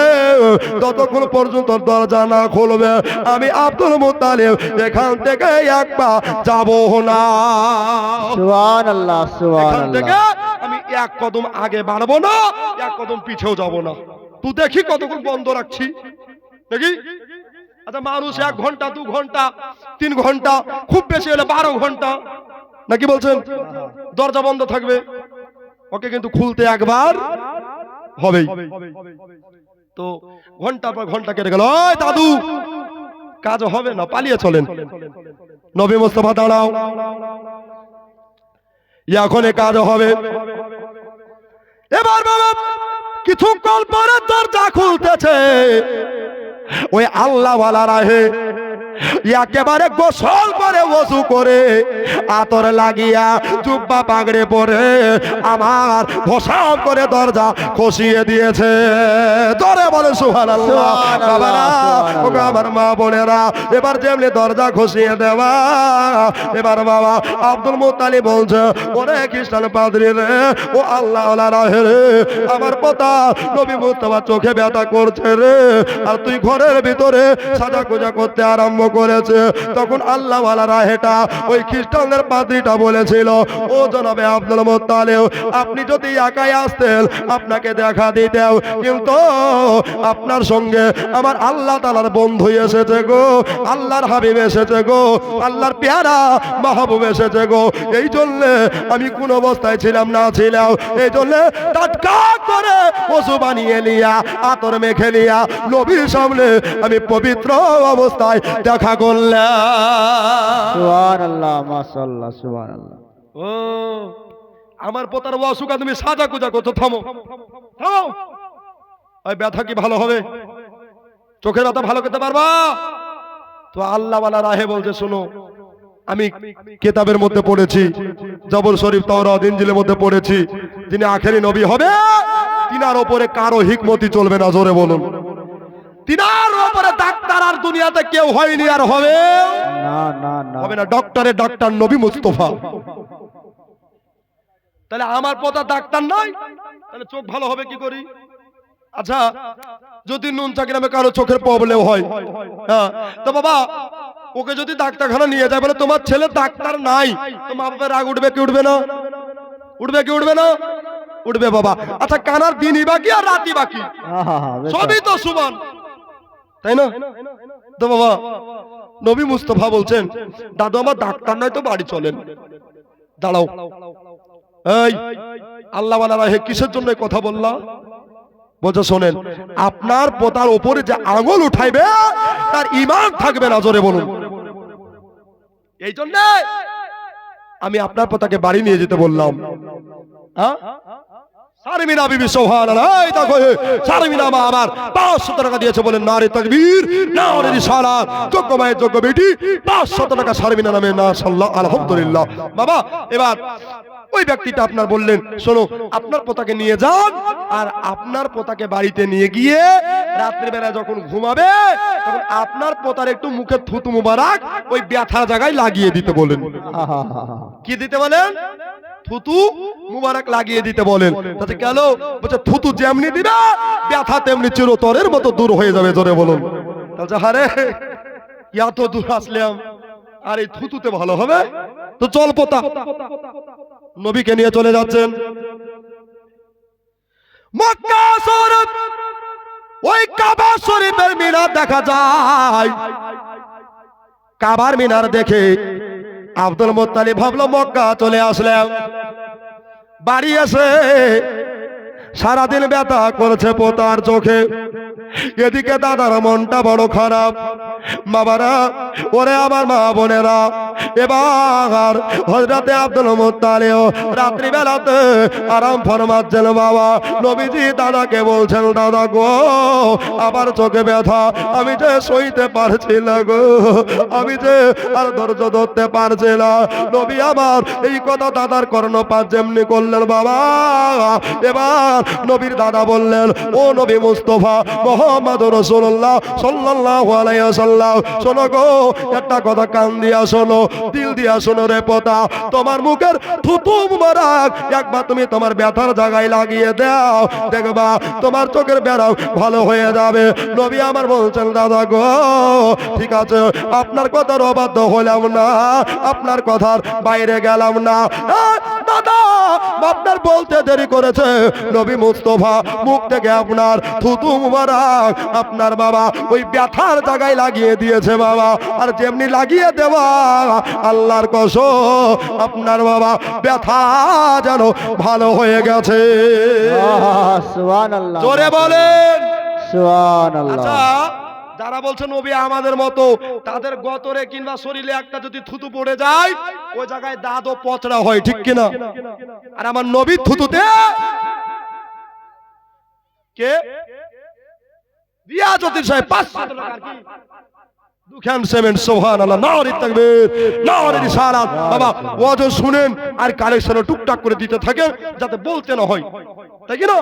ততক্ষণ পর্যন্ত দরজা না খুলবে, আমি আব্দুল মুত্তালিব এখান থেকে এক পা যাব না। সুবহানাল্লাহ, এখান থেকে সুবহানাল্লাহ। আমি এক কদম আগে বাড়বো না, এক কদম পিছেও যাব না। তুই দেখি কতক্ষণ বন্ধ রাখছি দেখি। আচ্ছা মানুষ 1 ঘন্টা 2 ঘন্টা 3 ঘন্টা খুব বেশি হলে 12 ঘন্টা নাকি বলছেন দরজা বন্ধ থাকবে, ওকে কিন্তু খুলতে একবার হবেই। তো ঘন্টার পর ঘন্টা কেটে গেল, ওই দাদু কাজ হবে না, পালিয়ে চলেন। নবী মুস্তাফা দাঁড়াও, এখন কাজ হবে। এবার বাবা কিছুক্ষণ পরে দরজা খুলতেছে, ওই আল্লাহ ওয়ালা রাহে একেবারে গোসল করে ওযু করে আতর লাগিয়া জুব্বা পাগড়ে পরে আমার ঘোষাম করে দরজা খসিয়ে দিয়েছে। ধরে বলে সুবহানাল্লাহ। বাবারা, ওগো আমার মা বোনেরা, এবার যেমনি দরজা খসিয়ে দেওয়া, এবার বাবা আব্দুল মুত্তালিব বলছে, ওরে খ্রিস্টান পাদ্রী রে, ও আল্লাহ ওয়ালা রাহে রে, আমার পোতা নবী মুস্তাফা চোখে ব্যথা করছে রে, আর তুই ঘরের ভিতরে সাজা গোজা করতে আরম্ভ করেছে। তখন আল্লাহ ওয়ালা রাহেটা ওই খ্রিস্টানদের পাদ্রীটা বলেছিল, ও জনাবে আব্দুল মুত্তালিব, আপনি যদি একাই আসতেন আপনাকে দেখা দিতেও, কিন্তু আপনার সঙ্গে আমার আল্লাহ তাআলার বন্ধু এসেছে গো, আল্লাহর হাবিব এসেছে গো, আল্লাহর পেয়ারা মাহবুব এসেছে গো, এই জন্য আমি কোন অবস্থায় ছিলাম না ছিলাম, এই জন্য টাটকা করে ওযু বানিয়ে নিয়া আতর মেখে নিয়া নবীর সামনে আমি পবিত্র অবস্থায় দেখা করলাম। সুবহানাল্লাহ, মাশাআল্লাহ, সুবহানাল্লাহ। ও আমার পোতার অসুখা তুমি সাজা কুজা করছো, থামো থামো, ওই ব্যথা কি ভালো হবে? চোখের ব্যথা ভালো করতে পারবা? তো আল্লাহ ওয়ালা রাহে বলছে, শোনো, আমি কিতাবের মধ্যে পড়েছি, জবর শরীফ তাওরাত ইনজিলের মধ্যে পড়েছি, যিনি আখেরি নবী হবে তিনার উপরে কারো হিকমতি চলবে না। জোরে বলুন, তিনার উপরে ডাক্তার আর দুনিয়াতে কেউ হয়নি আর হবে না না না, হবে না। ডক্টরের ডাক্তার নবী মুস্তাফা। তাহলে আমার পোতা ডাক্তার নয়, তাহলে চোখ ভালো হবে কি করি? আচ্ছা যদি নুনচা গ্রামে কারো চোখের প্রবলেম হয়, হ্যাঁ, তো বাবা ওকে যদি ডাক্তারখানা নিয়ে যায়, বলে তোমার ছেলে ডাক্তার নাই, তো মা বাবার রাগ উঠবে কি উঠবে না? উঠবে কি উঠবে না? উঠবে বাবা। আচ্ছা কানার দিনই বাকি আর রাতি বাকি, সবই তো সমান, তাই না? তো বাবা নবী মুস্তাফা বলছেন, দাদু আমার ডাক্তার নয়, তো বাড়ি চলেন। দাঁড়াও, এই আল্লাহ ওয়ালা রাহে কিসের জন্য কথা বললাম? বলছে শোনেন, আপনার পোতার উপরে যে আঙুল উঠাইবে তার ঈমান থাকবে না। জোরে বলুন। এই জন্য আমি আপনার পোতাকে বাড়ি নিয়ে যেতে বললাম। হ্যাঁ, শারমিনা বিবি সুবহানাল্লাহ, এই দেখো শারমিনা মা আমার 500 টাকা দিয়েছে, বলেন নারে তাকবীর, নারে রিসালাত, যোগ্য মায়ের যোগ্য বেটি, 500 টাকা শারমিনা নামে, না সাল্লাহ আলহামদুলিল্লাহ। বাবা এবার ওই ব্যক্তিটা আপনার বললেন, শোনো আপনার পোতাকে নিয়ে যান, আর আপনার পোতাকে বাড়িতে নিয়ে গিয়ে রাত্রিবেলা যখন ঘুমাবে তখন আপনার পোতার একটু মুখে থুতু মুবারক ওই ব্যথার জায়গায় লাগিয়ে দিতে বলেন। কি দিতে বলেন? থুতু মুবারক লাগিয়ে দিতে বলেন। তাতে কেন? বলছে থুতু যেমনি দিবে ব্যথা তেমনি চিরতরের মতো দূর হয়ে যাবে। জোরে বলুন। তাহলে হারে এত দূর আসলাম আর এই থুতুতে ভালো হবে? তো চল পোতা। নবীকে নিয়ে চলে যাচ্ছেন মক্কা শরীফ। ওই কাবা শরীফের মিনার দেখা যায়। কাবার মিনার দেখে আব্দুল মুত্তালিব ভাবলো মক্কা চলে আসলাম। বাড়ি এসে সারাদিন ব্যথা করছে পোতার চোখে। এদিকে দাদার মনটা বড় খারাপ। বাবারা, ওরে আমার মা বোনেরা, এবার হযরতে আব্দুল মুত্তালিব রাত্রি বেলাতে আরাম ফরমাচ্ছেন। বাবা নবীজি দাদাকে বলছেন, দাদা গো আবার চোখে ব্যথা, আমি যে সইতে পারছি না গো, আমি যে আর ধৈর্য ধরতে পারছি না। নবী আমার এই কথা দাদার কর্ণপাত যেমনি করলেন বাবা, এবার নবীর দাদা বললেন, ও নবী মুস্তাফা মুহাম্মদুর রাসূলুল্লাহ সাল্লাল্লাহু আলাইহি ওয়াসাল্লাম, শোনো গো, একটা কথা কান দিয়া শোনো, দিল দিয়া শোনো রে পোতা, তোমার মুখের থুতু মুবারক একবার তুমি তোমার ব্যথার জায়গায় লাগিয়ে দাও, দেখবা তোমার চোখের ব্যথা ভালো হয়ে যাবে। নবী আমার বলছেন, দাদা গো ঠিক আছে, আপনার কথার অবাধ্য হলাম না, আপনার কথার বাইরে গেলাম না। দাদা আপনার বলতে দেরি করেছে, নবী মুস্তাফা মুখ থেকে আপনার থুতু মুবারক আপনার বাবা ওই ব্যথার জায়গায় লাগিয়ে দিয়েছে বাবা। আর যেমনি লাগিয়ে দেওয়া আল্লাহর কসম আপনার বাবা ব্যথা যেন ভালো হয়ে গেছে। সুবহানাল্লাহ, জোরে বলেন সুবহানাল্লাহ। আচ্ছা, যারা বলছে নবী আমাদের মতো, তাদের গতরে কিংবা শরীরে একটা যদি থুতু পড়ে যায় ওই জায়গায় দাঁত ও পচড়া হয়, ঠিক কিনা? আর আমার নবীর থুতুতে কে রিয়াজউদ্দিন সাহেব 500 টাকার কি দুখান সিমেন্ট, সুবহানাল্লাহ, নারে তাকবীর, নারে রিসালাত। বাবা ওয়াজ শুনেন আর কালেকশনে টুকটাক করে দিতে থাকেন যাতে বলতে না হয়, তাই কি না?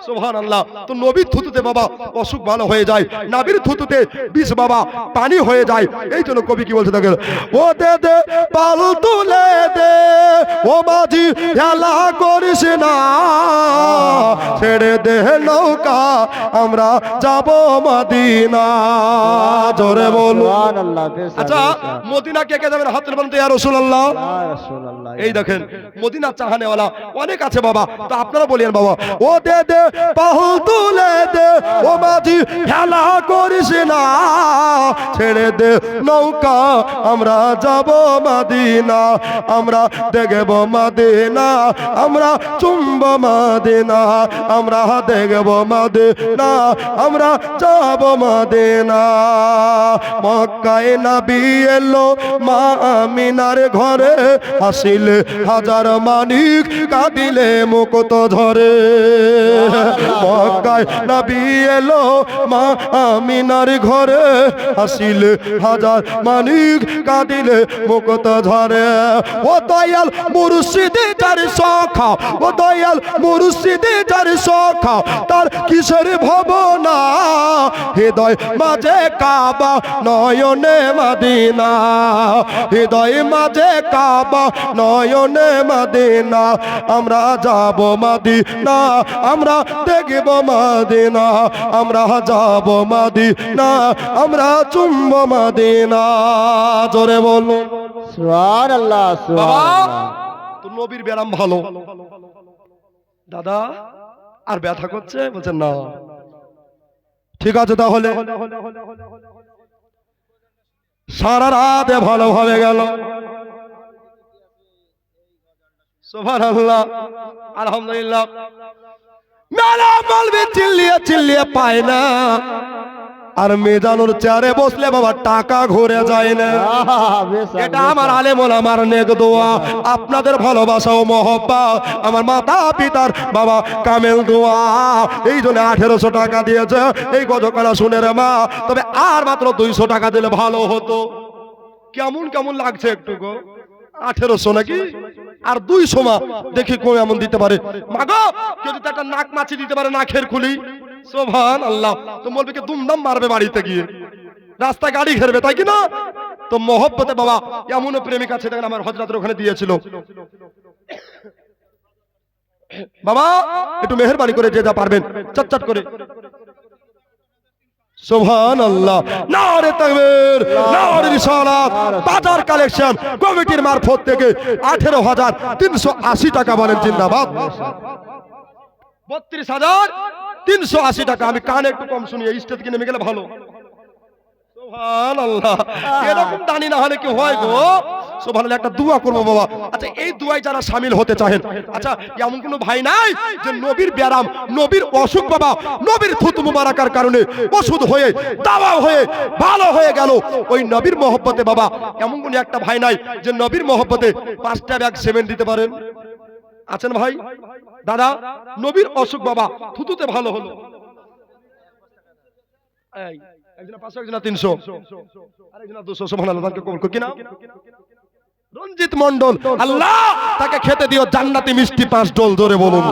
সুবহানাল্লাহ। তো নবীর থুতুতে বাবা অসুখ ভালো হয়ে যায়, নবীর থুতুতে বিষ বাবা পানি হয়ে যায়। এই জন্য কবি কি বলতে থাকেন, ও দে দে পাল তুলে দে, ও মাঝি খেলা করিস না, ছেড়ে দে নৌকা আমরা যাব মদিনা। জোরে বলো সুবহানাল্লাহ। আচ্ছা, মদিনা কে কে যাবেন? হাতের বানাতে ইয়া রাসূলুল্লাহ। রাসূলুল্লাহ, এই দেখেন মদিনা চাহানেওয়ালা অনেক আছে বাবা, তো আপনারা বলেন বাবা, ও দে দে পাহু তুলে দে, ও মাঝি খেলা করিস না, ছেড়ে দে নৌকা আমরা যাব মদিনা, আমরা দেখব মদিনা, আমরা চুম্ব মদিনা, আমরা দেখব মদিনা, আমরা যাব মদিনা। মক্কায় নবী এলো মা আমিনার ঘরে, হাসিলে হাজার মানিক কাঁদিলে মুকুট ধরে। মক্কায় নবী এলো মা আমিনার ঘরে, হাসিলে হাজার মানিক কাঁদিলে মুকুট ধরে। ও দয়াল মুর্শিদি যার সখা, ও দয়াল মুর্শিদি যার সখা, তার কিসের ভাবনা, হৃদয় মাঝে কাবা নয়নে মদিনা, হৃদয় মাঝে কাবা নয়নে মদিনা, আমরা যাব মদিনা, আমরা দেখব মদিনা, আমরা যাব মদিনা, আমরা চুম্ব মদিনা। জোরে বলুন সুবহানাল্লাহ, বাবা। সুবহানাল্লাহ। তো নবীর ব্যায়াম ভালো। দাদা আর ব্যথা করছে? বলছেন না। ঠিক আছে, তাহলে সারা রাতে ভালোভাবে গেল। সুবহানাল্লাহ, আলহামদুলিল্লাহ। মেলা মালবে চিল্লিয়ে চিল্লিয়ে পায় না, আর মেজানুর চেয়ারে বসলে বাবা টাকা ঘুরে যায় না। এটা আমার আলেম ওলামার নেক দোয়া, আপনাদের ভালোবাসা ও মহব্বত, আমার মাতা পিতার বাবা কামেল দোয়া। এই জন্য 1800 টাকা দিয়েছে এই গজকানা শুনে রে মা, তবে আর মাত্র 200 টাকা দিলে ভালো হতো। কেমন কেমন লাগছে একটু গো? 1800 নাকি আর 200 মা, দেখি কোন এমন দিতে পারে। মাগো যদি একটা নাক মাছি দিতে পারে নাকের খুলি, সুবহানাল্লাহ। তো মৌলবীকে দুমদাম মারবে বাড়িতে গিয়ে, রাস্তায় গাড়ি ঘেরবে, তাই কি না? তো মহব্বতে বাবা এমন প্রেমিক আছে দেখেন, আমার হযরতের ওখানে দিয়েছিল। বাবা একটু মেহেরবানি করে যে যা পারবেন চটচট করে সুবহানাল্লাহ, নারে তাকবীর, নারে রিসালাত। বাজার কালেকশন কমিটির মারফত থেকে 18,380 টাকা, বলেন জিন্দাবাদ। 32,380 টাকা। আমি কানে একটু কম শুনি, স্টেজ কিনে নেমে গেলে ভালো। সুবহানাল্লাহ, এরকম দানি না হলে কি হয় গো? সুবহানাল্লাহ, একটা দোয়া করবো বাবা। আচ্ছা, এই দোয়ায় যারা শামিল হতে চাহেন, আচ্ছা এমন কোনো ভাই নাই যে নবীর ব্যারাম, নবীর অসুখ বাবা, নবীর থুতু মুবারাকার কারণে ওষুধ হয়ে, দাওয়া হয়ে ভালো হয়ে গেল ওই নবীর মহব্বতে বাবা? এমন কোনো একটা ভাই নাই যে নবীর মহব্বতে 5টা ব্যাগ সিমেন্ট দিতে পারেন? আছেন ভাই? দাদা, নবীর অসুখ বাবা থুতুতে ভালো হলো। এই একজন 500, একজন 300, আরেকজন 200। সুবহানাল্লাহ, তাকে কবুল করুন। কি নাম? রঞ্জিত মন্ডল। আল্লাহ তাকে খেতে দিও জান্নাতি মিষ্টি 5 ডোল, জোরে বলুন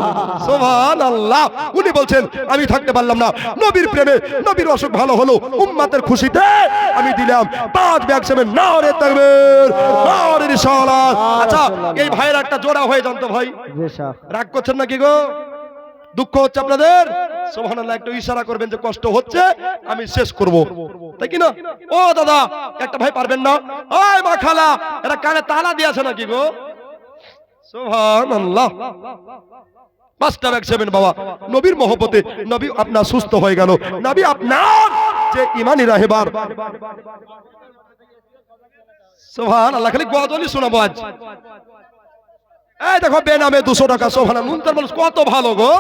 সুবহানাল্লাহ। উনি বলছেন আমি থাকতে পারলাম না, নবীর প্রেমে নবীর অসুখ ভালো হলো, উম্মতের খুশিতে আমি দিলাম 5 ব্যাগ সিমেন্ট। নারে তাকবীর, নারে রিসালাত। আচ্ছা, এই ভাইয়ের একটা জোড়া হয়ে যান তো ভাই। রাগ করছেন নাকি গো? দুঃখ হচ্ছে আপনাদের? সুবহানাল্লাহ, একটু ইশারা করবেন যে কষ্ট হচ্ছে, আমি শেষ করব, তাই কি না? ও দাদা, একটা ভাই পারবেন না? ওই মা খালা, এরা কানে তালা দিয়েছে নাকি গো? সুবহানাল্লাহ, 5টা ব্যাগ সিমেন্ট বাবা, নবীর মহব্বতে নবী আপনার সুস্থ হয়ে গেল। নবী আপনার যে ইমানি রাহেবার। সুবহানাল্লাহ, খালি গজলই শোনাবো আজ। এই দেখো, বেনামে 200 টাকা। সুবহানাল্লাহ, মুনতার বলছ কত ভালো গো।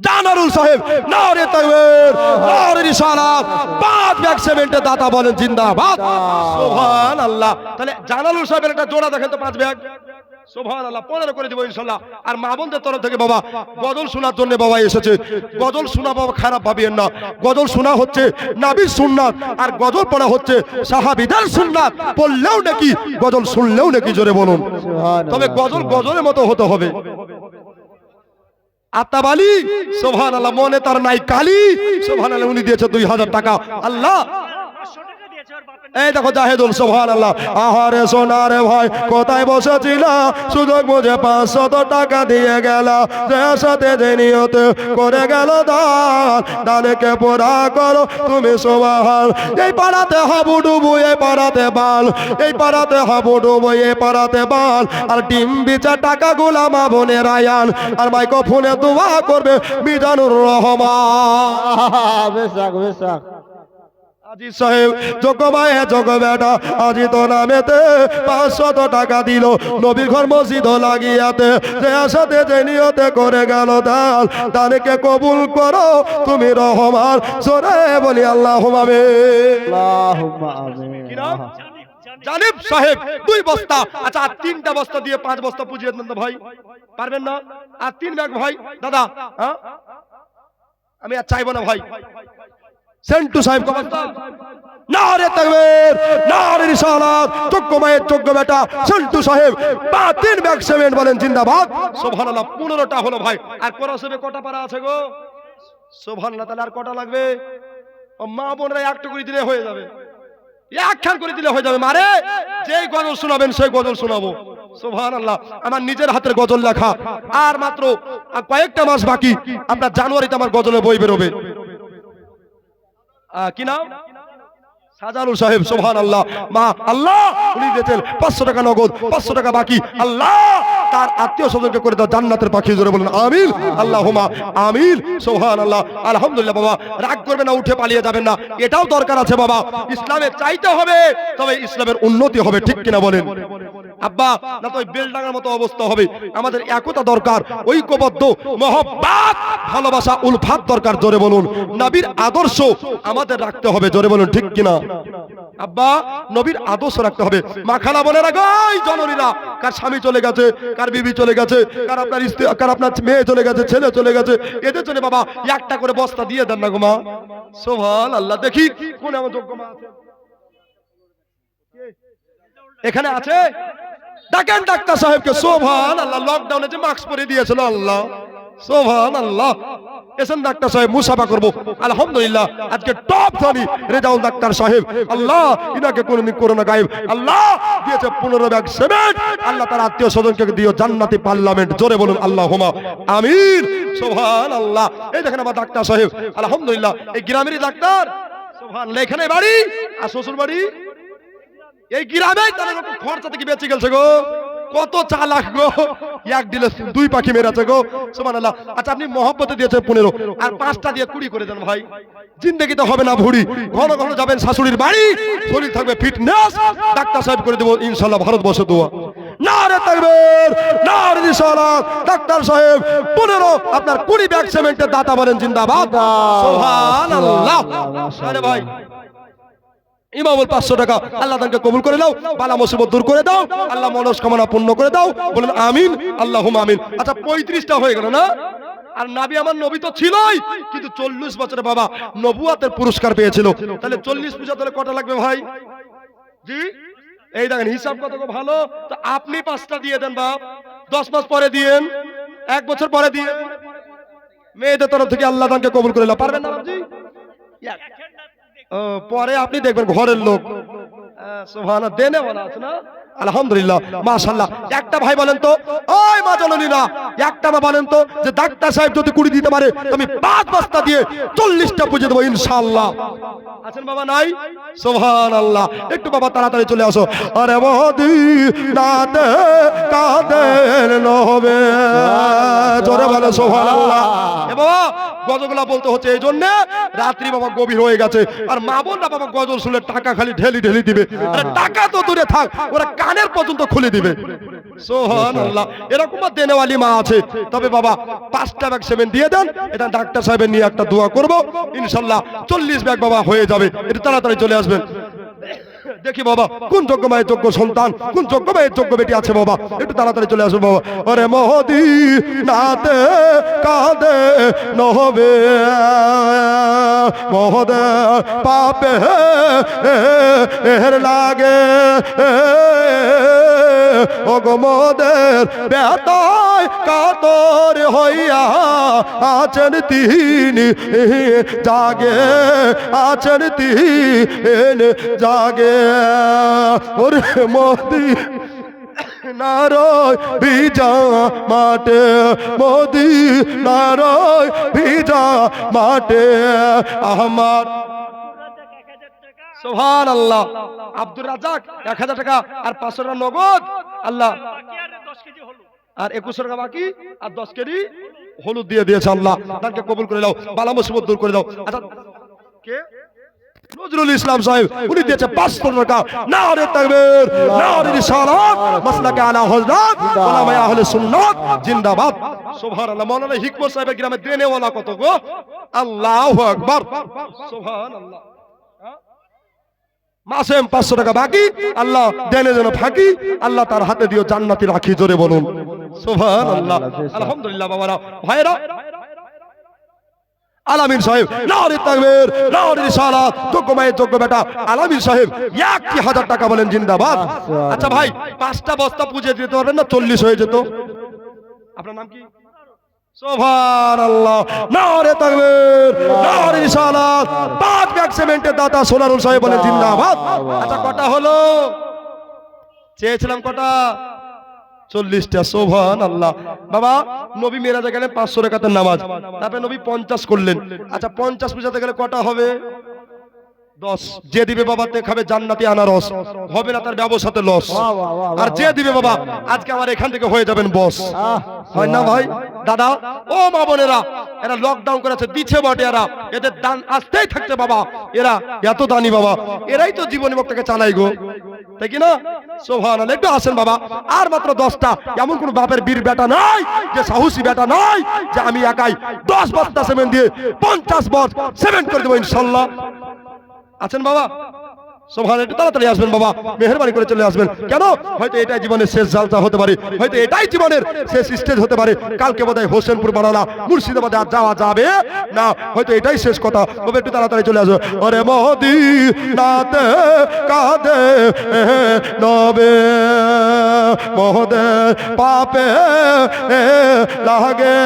জানারুল সাহেব, নারে তাকবীর, নারে রিসালাত। 5 ব্যাগ সিমেন্টের দাতা, বলেন জিন্দাবাদ। সুবহানাল্লাহ। তাহলে জানারুল সাহেবের একটা জোড়া দেখেন তো, 5 ব্যাগ। সুবহানাল্লাহ, 15 করে দিব ইনশাআল্লাহ। আর মা বোনদের তরফ থেকে বাবা গজল শোনার জন্য বাবা এসেছে। গজল শোনা বাবা খারাপ ভাবিয়েন না। গজল শোনা হচ্ছে নবীর সুন্নাত, আর গজল পড়া হচ্ছে সাহাবীদের সুন্নাত। পড়লেও নাকি, গজল শুনলেও নাকি, জোরে বলুন। তবে গজল গজলের মতো হতে হবে। আতাবালি, সুবহানাল্লাহ, মনে তার নাই কালি। সুবহানাল্লাহ, উনি দিয়েছে 2000 টাকা। আল্লাহ, এই দেখো জাহেদুল, সুবহানাল্লাহ। আহারে সোনারে ভাই, কোথায় বসেছিলা, সুযোগ বুঝে 500 টাকা দিয়ে গেল, যে সাথে যে নিয়তে করে গেল দান, দানকে পুরা করো তুমি সুবহান। এই পাড়াতে হাবুডুবু, এই পাড়াতে বাল, এই পাড়াতে হাবুডুবু, এই পাড়াতে বাল। আর ডিম বিচার টাকা গুলা মা বোনের আয়ান, আর মাইক্রোফোনে দোয়া করবে মিজানুর রহমান। বেশাক বেশাক। আজি সাহেব, যোগ্য মায়ে যোগ্য বেটা, আজি তো নামেতে 500 টাকা দিল, নবীর ঘর মসজিদ লাগিয়াতে, যে আশাতে যে নিয়তে করে গেল দান, দানকে কবুল করো তুমি রহমান। জোরে বলি আল্লাহুম্মা আমিন। আল্লাহুম্মা আমিন। কি নাম? জানিব সাহেব, 2 বস্তা। আচ্ছা, আর 3টা বস্তা দিয়ে 5 বস্তা পুজিয়ে দেন তো ভাই, পারবেন না? আর 3 ব্যাগ ভাই। দাদা, হ্যাঁ, আমি আর চাইবো না ভাই। সেন্টু সাহেব কবরস্থান, নারে তাকবীর, নারে রিসালাত। যোগ্য মায়ের যোগ্য বেটা সেন্টু সাহেব, 3 ব্যাগ সিমেন্ট, বলেন জিন্দাবাদ। সুবহানাল্লাহ, 15টা হলো ভাই। আর কোরাসবে কটা পারা আছে গো? সুবহানাল্লাহ, তাহলে আর কটা লাগবে? ও মা বোনরা একটা করে দিলে হয়ে যাবে, একখান করে দিলে হয়ে যাবে। মারে, যেই গজল শোনাবেন সেই গজল শোনাবো। সুবহানাল্লাহ, আমার নিজের হাতের গজল লেখা। আর মাত্র কয়েকটা মাস বাকি, আপনার জানুয়ারিতে আমার গজলের বই বেরোবে। কি নাম? সাজানুল সাহেব। সুবহানাল্লাহ, মা আল্লাহ উনি দিয়েছেন 500 টাকা নগদ, 500 টাকা বাকি। আল্লাহ তার আত্মীয় স্বজনকে করে দাও জান্নাতের পাখি, জোরে বলেন আমিন। আল্লাহুম্মা আমিন। সুবহানাল্লাহ, আলহামদুলিল্লাহ। বাবা রাগ করবেন না, উঠে পালিয়ে যাবেন না, এটাও দরকার আছে বাবা। ইসলামে চাইতে হবে, তবে ইসলামের উন্নতি হবে, ঠিক কিনা বলেন? আব্বা, না তো ওই বেলডাঙ্গার মতো অবস্থা হবে। আমাদের একতা দরকার, ঐক্যবদ্ধ মহব্বত, ভালোবাসা, উলফাত দরকার, জোরে বলুন। নবীর আদর্শ আমাদের রাখতে হবে, জোরে বলুন, ঠিক কিনা? আব্বা, নবীর আদর্শ রাখতে হবে। মা খালা বলে রাখো, এই জননীরা, কার স্বামী চলে গেছে, কার বিবি চলে গেছে, কার আপনার স্ত্রী, কার আপনার মেয়ে চলে গেছে, ছেলে চলে গেছে, এদের জন্য বাবা একটা করে বস্তা দিয়ে দেন না গো মা। সুবহানাল্লাহ, দেখি কোন আমার যোগ্য মা আছে এখানে আছে? ডাকেন ডাক্তার সাহেবকে। সুবহানাল্লাহ, লকডাউনে যে মাস্ক পরে দিয়েছিল, আল্লাহ সুবহানাল্লাহ। এসেন ডাক্তার সাহেব, মুসাফা করবো। আলহামদুলিল্লাহ, আজকে টপ ধনী রেজাউল ডাক্তার সাহেব, আল্লাহ ইনাকে কোনোদিন করোনা গায়েব আল্লাহ দিয়েছে 15 ব্যাগ সিমেন্ট। আল্লাহ তার আত্মীয় স্বজনকে দিও জান্নাতি পার্লামেন্ট। জোরে বলুন আল্লাহুম্মা আমিন। সুবহানাল্লাহ। এই দেখেন আমার ডাক্তার সাহেব, আলহামদুলিল্লাহ, এই গ্রামেরই ডাক্তার। সুবহানাল্লাহ। এখানে বাড়ি আর শ্বশুর বাড়ি এই গ্রামে। তাহলে খরচা থেকে বেঁচে গেছে গো। কত চালাক গো, এক দিলে 2 পাখি মেরেছে গো। সুবহানাল্লাহ। আচ্ছা, আপনি মহব্বতে দিয়েছেন 15 আর 5টা দিয়ে 20 করে দেন ভাই। জিন্দেগিতে হবে না ভুড়ি। ঘন ঘন যাবেন শাশুড়ির বাড়ি, শরীর থাকবে ফিটনেস। ডাক্তার সাহেব করে দেবো ইনশাআল্লাহ ভারতবর্ষ দোয়া। নারে তাকবীর, নারে রিসালাত। ডাক্তার সাহেব 15 আপনার 20 ব্যাগ সিমেন্টের দাতা বলেন জিন্দাবাদ। সুবহানাল্লাহ। আরে ভাই ইমামুল 500 টাকা। আল্লাহ তাকে কবুল করে দাও, বালা মুসিবত দূর করে দাও, আল্লাহ মনস্কামনা পূর্ণ করে দাও। বলেন আমিন, আল্লাহুম্মা আমিন। আচ্ছা, 35টা হয়ে গেল না? আর নবী, আমার নবী তো ছিলই, কিন্তু 40 বছরে বাবা নবুয়াতের পুরস্কার পেয়েছিল। তাহলে 40 পূজা তাহলে কটা লাগবে ভাই? জি, এই দেখেন হিসাব কত ভালো। তো আপনি 5টা দিয়ে দেন বাপ, 10 মাস পরে দিয়েন, 1 বছর পরে দিয়েন। মেয়েদের তরফ থেকে আল্লাহ তাকে কবুল করে নাও। পারবেন না বাবজি? পরে আপনি দেখবেন ঘরের লোক সুবহানাল্লাহ দেনে বলা আছে না? আলহামদুলিল্লাহ, মাশাআল্লাহ। একটা ভাই বলেন তো, ওই মা জননীরা, একটা মা বলেন তো যে ডাক্তার সাহেব যদি 20 দিতে পারে আমি 5 বস্তা দিয়ে 40টা পুজো দেবো ইনশাআল্লাহ। আছেন বাবা? নাই? সুবহানাল্লাহ। একটু বাবা তাড়াতাড়ি চলে আসো। আরে মোদি নাতে কাদের নবে, জোরে বলো সুবহানাল্লাহ। এ বাবা গজলগুলা বলতে হচ্ছে এই জন্য, রাত্রি বাবা গভীর হয়ে গেছে, আর মা বোনরা বাবা গজল শুনে টাকা খালি ঢেলি ঢেলি দিবে। আরে টাকা তো দূরে থাক, ওরা কানের পর্যন্ত খুলে দিবে। সুবহানাল্লাহ। এরকম দেনেওয়ালি মা আছে। তবে বাবা 5টা ব্যাগ সিমেন্ট দিয়ে দেন। এটা ডাক্তার সাহেবের নিয়ে একটা দোয়া করব ইনশাআল্লাহ। 40 ব্যাগ বাবা হয়ে যাবে। একটু তাড়াতাড়ি চলে আসবেন। দেখি বাবা কোন যোগ্য মায়ের যোগ্য সন্তান, কোন যোগ্য মায়ের যোগ্য বেটি আছে বাবা। একটু তাড়াতাড়ি চলে আসবে বাবা। আরে মোদি নাতে কাঁদে নহবে মহদে পাপে এর লাগে ওগমদের বেতায় কাতর হইয়া আছেন তিনি জাগে, আছেন তিনি জাগে। ওরে মোদি নারয় ভিজা মাঠে, মোদি নারয় ভিজা মাঠে আমার। সুবহানাল্লাহ। আব্দুর রাজ্জাক 1000 টাকা আর 500 টাকা নগদ। আল্লাহ আর 21 টাকা বাকি আর 10 কেজি হলুদ দিয়ে দিয়েছে। আল্লাহ তাকে কবুল করে দাও, বালা মুসিবত দূর করে দাও। আচ্ছা, কে? নজরুল ইসলাম সাহেব, উনি দিয়েছে 500 টাকা। নারে তাকবীর, নারে রিসালাত, মাসলাকে আলা হযরত উলামায়ে আহলে সুন্নাত জিন্দাবাদ। সুবহানাল্লাহ। মাওলানা হিকমত সাহেবের গ্রামে দেনেওয়ালা কত গো? আল্লাহু আকবার। সুবহানাল্লাহ। মাসেম 500 টাকা বাকি, আল্লাহ দেনে যেন ফাঁকি, আল্লাহ তার হাতে দিও জান্নাতি রাখি। জোরে বলুন সুবহানাল্লাহ। আলহামদুলিল্লাহ। বাবারা ভাইরা, আলামিন সাহেব নারে তাকবীর, নারে রিসালাত, যোগ্য মায়ের যোগ্য বেটা আলামিন সাহেব 1000 টাকা বলেন জিন্দাবাদ। আচ্ছা ভাই 5টা বস্তা পুজো দিতে পারবেন না? 40 হয়ে যেত। আপনার নাম কি? সুবহানাল্লাহ। নারে তাকবীর, নারে রিসালাত। 5 ব্যাগ সিমেন্টের দাতা সোনারুল সাহেব বলেন জিন্দাবাদ। আচ্ছা কটা হলো? চেয়েছিলাম কটা? 40টা। সুবহানাল্লাহ। বাবা নবী মেরাজে গেলেন 500 রাকাতের নামাজ, তারপরে নবী 50 করলেন। আচ্ছা 50 পূজাতে গেলে কটা হবে? 10। যে দিবে বাবা তে খাবে জান্নাতি আনারস, হবে না তার ব্যবসাতে লস। আর যে দিবে বাবা আজকে আমার এখান থেকে হয়ে যাবেন বস। হয় না ভাই? দাদা ও মা বোনেরা, এরা লকডাউন করেছে দিচ্ছে বটে, এরা এদের দান আসতেই থাকছে বাবা। এরা এত দানি বাবা, এরাই তো জীবনী মুক্তকে চালাই গো, তাই কি না? সুবহানাল্লাহ। একটু আসেন বাবা। আর মাত্র 10টা। এমন কোন বাপের বীর বেটা নাই, যে সাহসী বেটা নাই, যে আমি একাই 10 বস্তা সিমেন্ট দিয়ে 50 বস্তা সিমেন্ট করে দেবো ইনশাআল্লাহ। আছেন বাবা? সুবহানাল্লাহ। একটু তাড়াতাড়ি আসবেন বাবা, মেহেরবানি করে চলে আসবেন। কেন? হয়তো এটাই জীবনের শেষ জালসা হতে পারে, হয়তো এটাই জীবনের শেষ স্টেজ হতে পারে। কালকে বোধহয় হোসেনপুর বানালা মুর্শিদাবাদে আর যাওয়া যাবে না, হয়তো এটাই শেষ কথা। তবে একটু তাড়াতাড়ি চলে আসবে। ওরে মদিনাতে কাঁদে নবে মোদের পাপে লাগে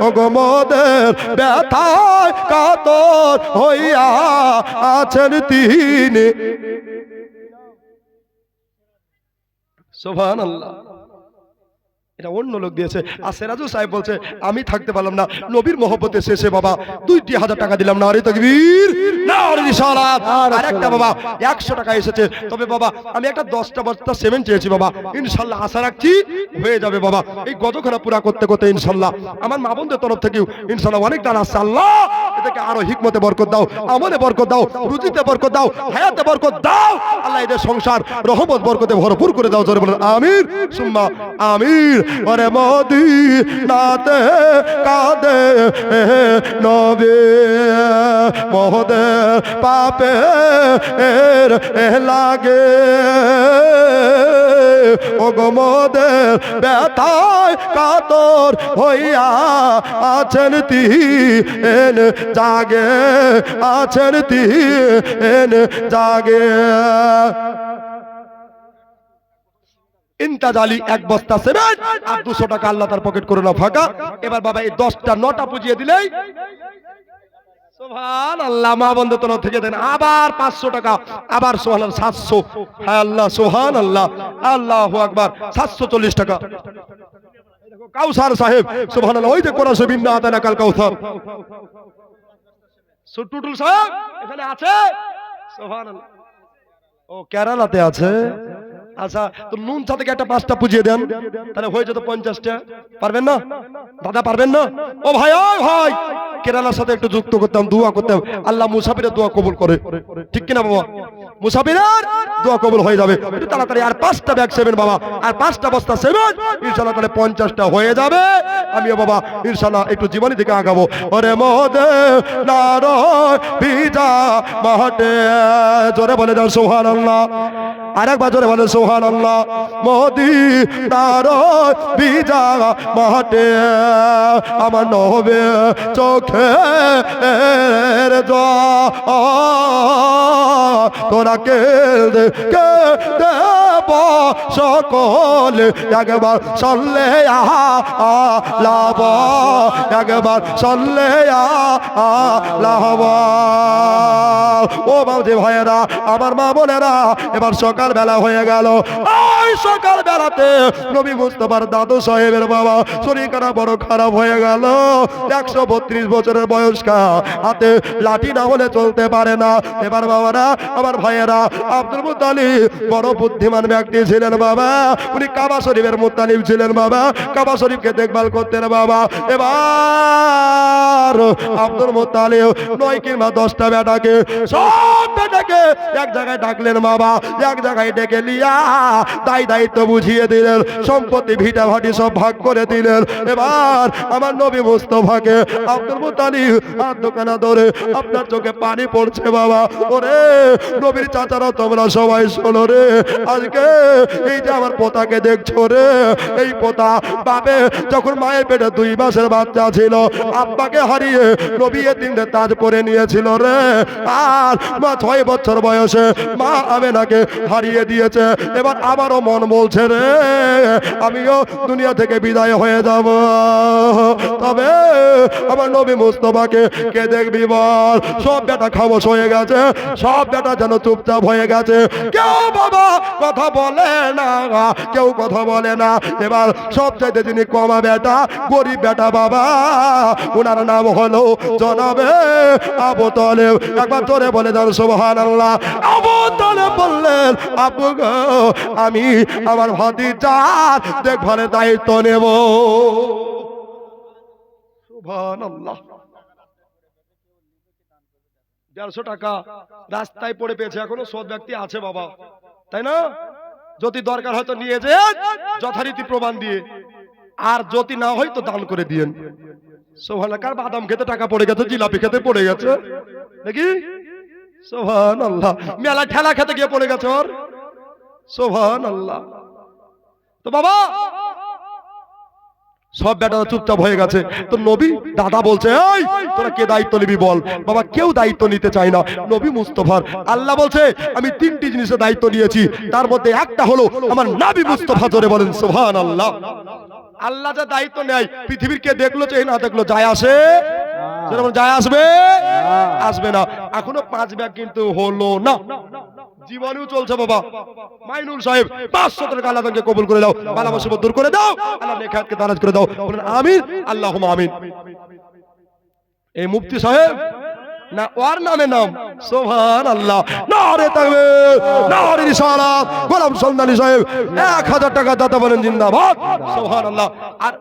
ওগো মোদের ব্যথায় কাতর হইয়া আছেন তিনি। সুবহানাল্লাহ। এটা অন্য লোক দিয়েছে। আর সেরাজু সাহেব বলছে আমি থাকতে পারলাম না, নবীর মহব্বতে শেষে বাবা 2,000 টাকা দিলাম। নারে তাকবীর, নারে রিসালাত। আর একটা বাবা 100 টাকা এসেছে। তবে বাবা আমি একটা 10টা বস্তা সিমেন্ট চেয়েছি বাবা, ইনশাআল্লাহ আশা রাখছি হয়ে যাবে বাবা। এই গজখানা পুরা করতে করতে ইনশাআল্লাহ আমার মা বোনদের তরফ থেকেও ইনশাআল্লাহ অনেক দান আসছে। আল্লাহ এদেরকে আরো হিকমতে বরকত দাও, আমলে বরকত দাও, রুজিতে বরকত দাও, হায়াতে বরকত দাও। আল্লাহ এদের সংসার রহমত বরকতে ভরপুর করে দাও। জোরে বলেন আমিন সুম্মা আমিন। ওরে মদিনাতে কাঁদে নবী মোদের পাপে লাগে ওগো মোদের ব্যথায় কাতর হইয়া আছেন তিন জাগে, আছেন তিন জাগে। ইন্তাজালি 1 বস্তা সিমেন্ট আর 200 টাকা আল্লাহ তার পকেট করে নাও ফাঁকা। এবার বাবা এই 10টা 9টা পুজিয়ে দিলেই সুবহানাল্লাহ মা বন্ধু তরফ থেকে দেন আবার 500 টাকা, আবার সুবহানাল্লাহ 700। হ্যাঁ আল্লাহ সুবহানাল্লাহ, আল্লাহু আকবার। 740 টাকা কাউসার সাহেব সুবহানাল্লাহ। ওই যে কোরআন শরীফ না আতানা কাল কাউসার টুটুল সাহেব এখানে আছে সুবহানাল্লাহ। ও কেরালাতে আছে। আচ্ছা তো নুন চা থেকে একটা 5টা পুজিয়ে দেন, তাহলে হয়ে যেত 50টা। পারবেন না দাদা, পারবেন না? ও ভাই, ও ভাই, কেরালার সাথে একটু যুক্ত করতাম, দোয়া করতাম। আল্লাহ মুসাফিরের দোয়া কবুল করে, ঠিক কিনা বাবা? মুসাফিরের দোয়া কবুল হয়ে যাবে একটু তাড়াতাড়ি। আর 5টা ব্যাগ সেভেন বাবা, আর 5টা বস্তা সেভেন ইনশাআল্লাহ, তাহলে 50টা হয়ে যাবে। আমিও বাবা ইনশাআল্লাহ একটু জীবনী থেকে আগাবো। ওরে মদিনার ভিজা মাঠে, জোরে বলে দাও সুবহানাল্লাহ। আরেকবার জোরে বলে সুবহানাল্লাহ। মদিনার ভিজা মাঠে আমার নবে চোখের তোরা কেঁদে কেঁদে সকলে একবার সল্লে আলাব, একবার সল্লে আলাব। ও বাবজি ভাইয়েরা, আমার মা বোনেরা, এবার সকাল বেলা হয়ে গেল। ওই সকাল বেলাতে নবী মুস্তাফার দাদু সাহেবের বাবা শরীরখানা বড় খারাপ হয়ে গেল। 132 বছরের বয়স্কা, হাতে লাঠি না হলে চলতে পারে না। এবার বাবারা, আমার ভাইয়েরা, আব্দুল মুত্তালিব বড় বুদ্ধিমান ব্যক্তি ছিলেন বাবা। উনি কাবা শরীফের মুত্তালিব ছিলেন বাবা, কাবা শরীফকে দেখভাল করতেন বাবা। এবার আব্দুল মুত্তালিব 9 কিংবা 10টা বেটাকে, সব বেটাকে এক জায়গায় ডাকলেন বাবা। এক জায়গায় ডেকে লিয়া দায়িত্ব বুঝিয়ে দিলেন, সম্পত্তি ভিটা ভাটি সব ভাগ করে দিলেন। এবার আমার নবী মুস্তাফাকে আব্দুল মুত্তালিব আর দোকানা ধরে, আপনার চোখে পানি পড়ছে বাবা। ওরে নবীর চাচারা, তোমরা সবাই শোনো রে। আজকে এই যে আমার পোতাকে দেখছো রে, এই পোতা বাপে যখন মায়ের পেটে 2 মাসের বাচ্চা ছিল, আব্বাকে হারিয়ে নবী এতিমদের তাজ করে নিয়েছিল রে। আর মা 6 বছর বয়সে মা আমেনাকে হারিয়ে দিয়েছে। এবার আমারও মন বলছে রে, আমিও দুনিয়া থেকে বিদায় হয়ে যাব। তবে আমার নবী মুস্তাফাকে কে দেখবি বল? সব বেটা খামোশ হয়ে গেছে, সব বেটা যেন চুপচাপ হয়ে গেছে। কেউ বাবা কথা বলে না, কেউ কথা বলে না। এবার সবচাইতে যিনি কমা বেটা, গরিব বেটা বাবা, ওনার নাম হলো জনাবে আবু তালেব। একবার তোরে বলে দেন সুবহানাল্লাহ। আবু তালেব বললেন, আবু গো, আমি আমার ভাতিজার দেখভালের দায়িত্ব নেব। সুবহানাল্লাহ। 150 টাকা রাস্তায় পড়ে পেয়েছে, এখনো সৎ ব্যক্তি আছে বাবা, তাই না? যদি দরকার হয়তো নিয়ে যে যথারীতি প্রমাণ দিয়ে, আর যদি না হয় তো দান করে দিয়েন। সুবহানাল্লাহ। কার বাদাম খেতে টাকা পড়ে গেছে, জিলাপি খেতে পড়ে গেছে নাকি? সুবহানাল্লাহ। মেলা ঠেলা খেতে গিয়ে পড়ে গেছে ওর। সুবহানাল্লাহ। তো বাবা সব বেটারা চুপচাপ হয়ে গেছে। তো নবী দাদা বলছে, এই তোরা কে দায়িত্ব নিবি বল। বাবা কেউ দায়িত্ব নিতে চায় না। নবী মুস্তাফার আল্লাহ বলছে আমি 3টি জিনিসের দায়িত্ব নিয়েছি, তার মধ্যে একটা হলো আমার নবী মুস্তাফা। জোরে বলেন সুবহানাল্লাহ। আল্লাহ যা দায়িত্ব নেয় পৃথিবীর কে দেখলো চাই না দেখলো যায় আসে, যেমন যায় আসবে আসবে না। এখনো 5 ভাগ কিন্তু হলো না, জীবনেও চলছে বাবা। মাইনুল সাহেব 500 টাকা আল্লাহ তাকে কবুল করে দাও, বালা মুসিবত দূর করে দাও, আল্লাহ নেখাতকে দারাজ করে দাও, বলেন আমিন আল্লাহুম্মা আমিন। এই মুফতি সাহেব না ওর নামে নাম সুবহানাল্লাহ। নারে তাকবীর, নারে রিসালাত। গোলাম সন্ধানী সাহেব 1000 টাকা দাতা বলেন জিন্দাবাদ সুবহানাল্লাহ। আর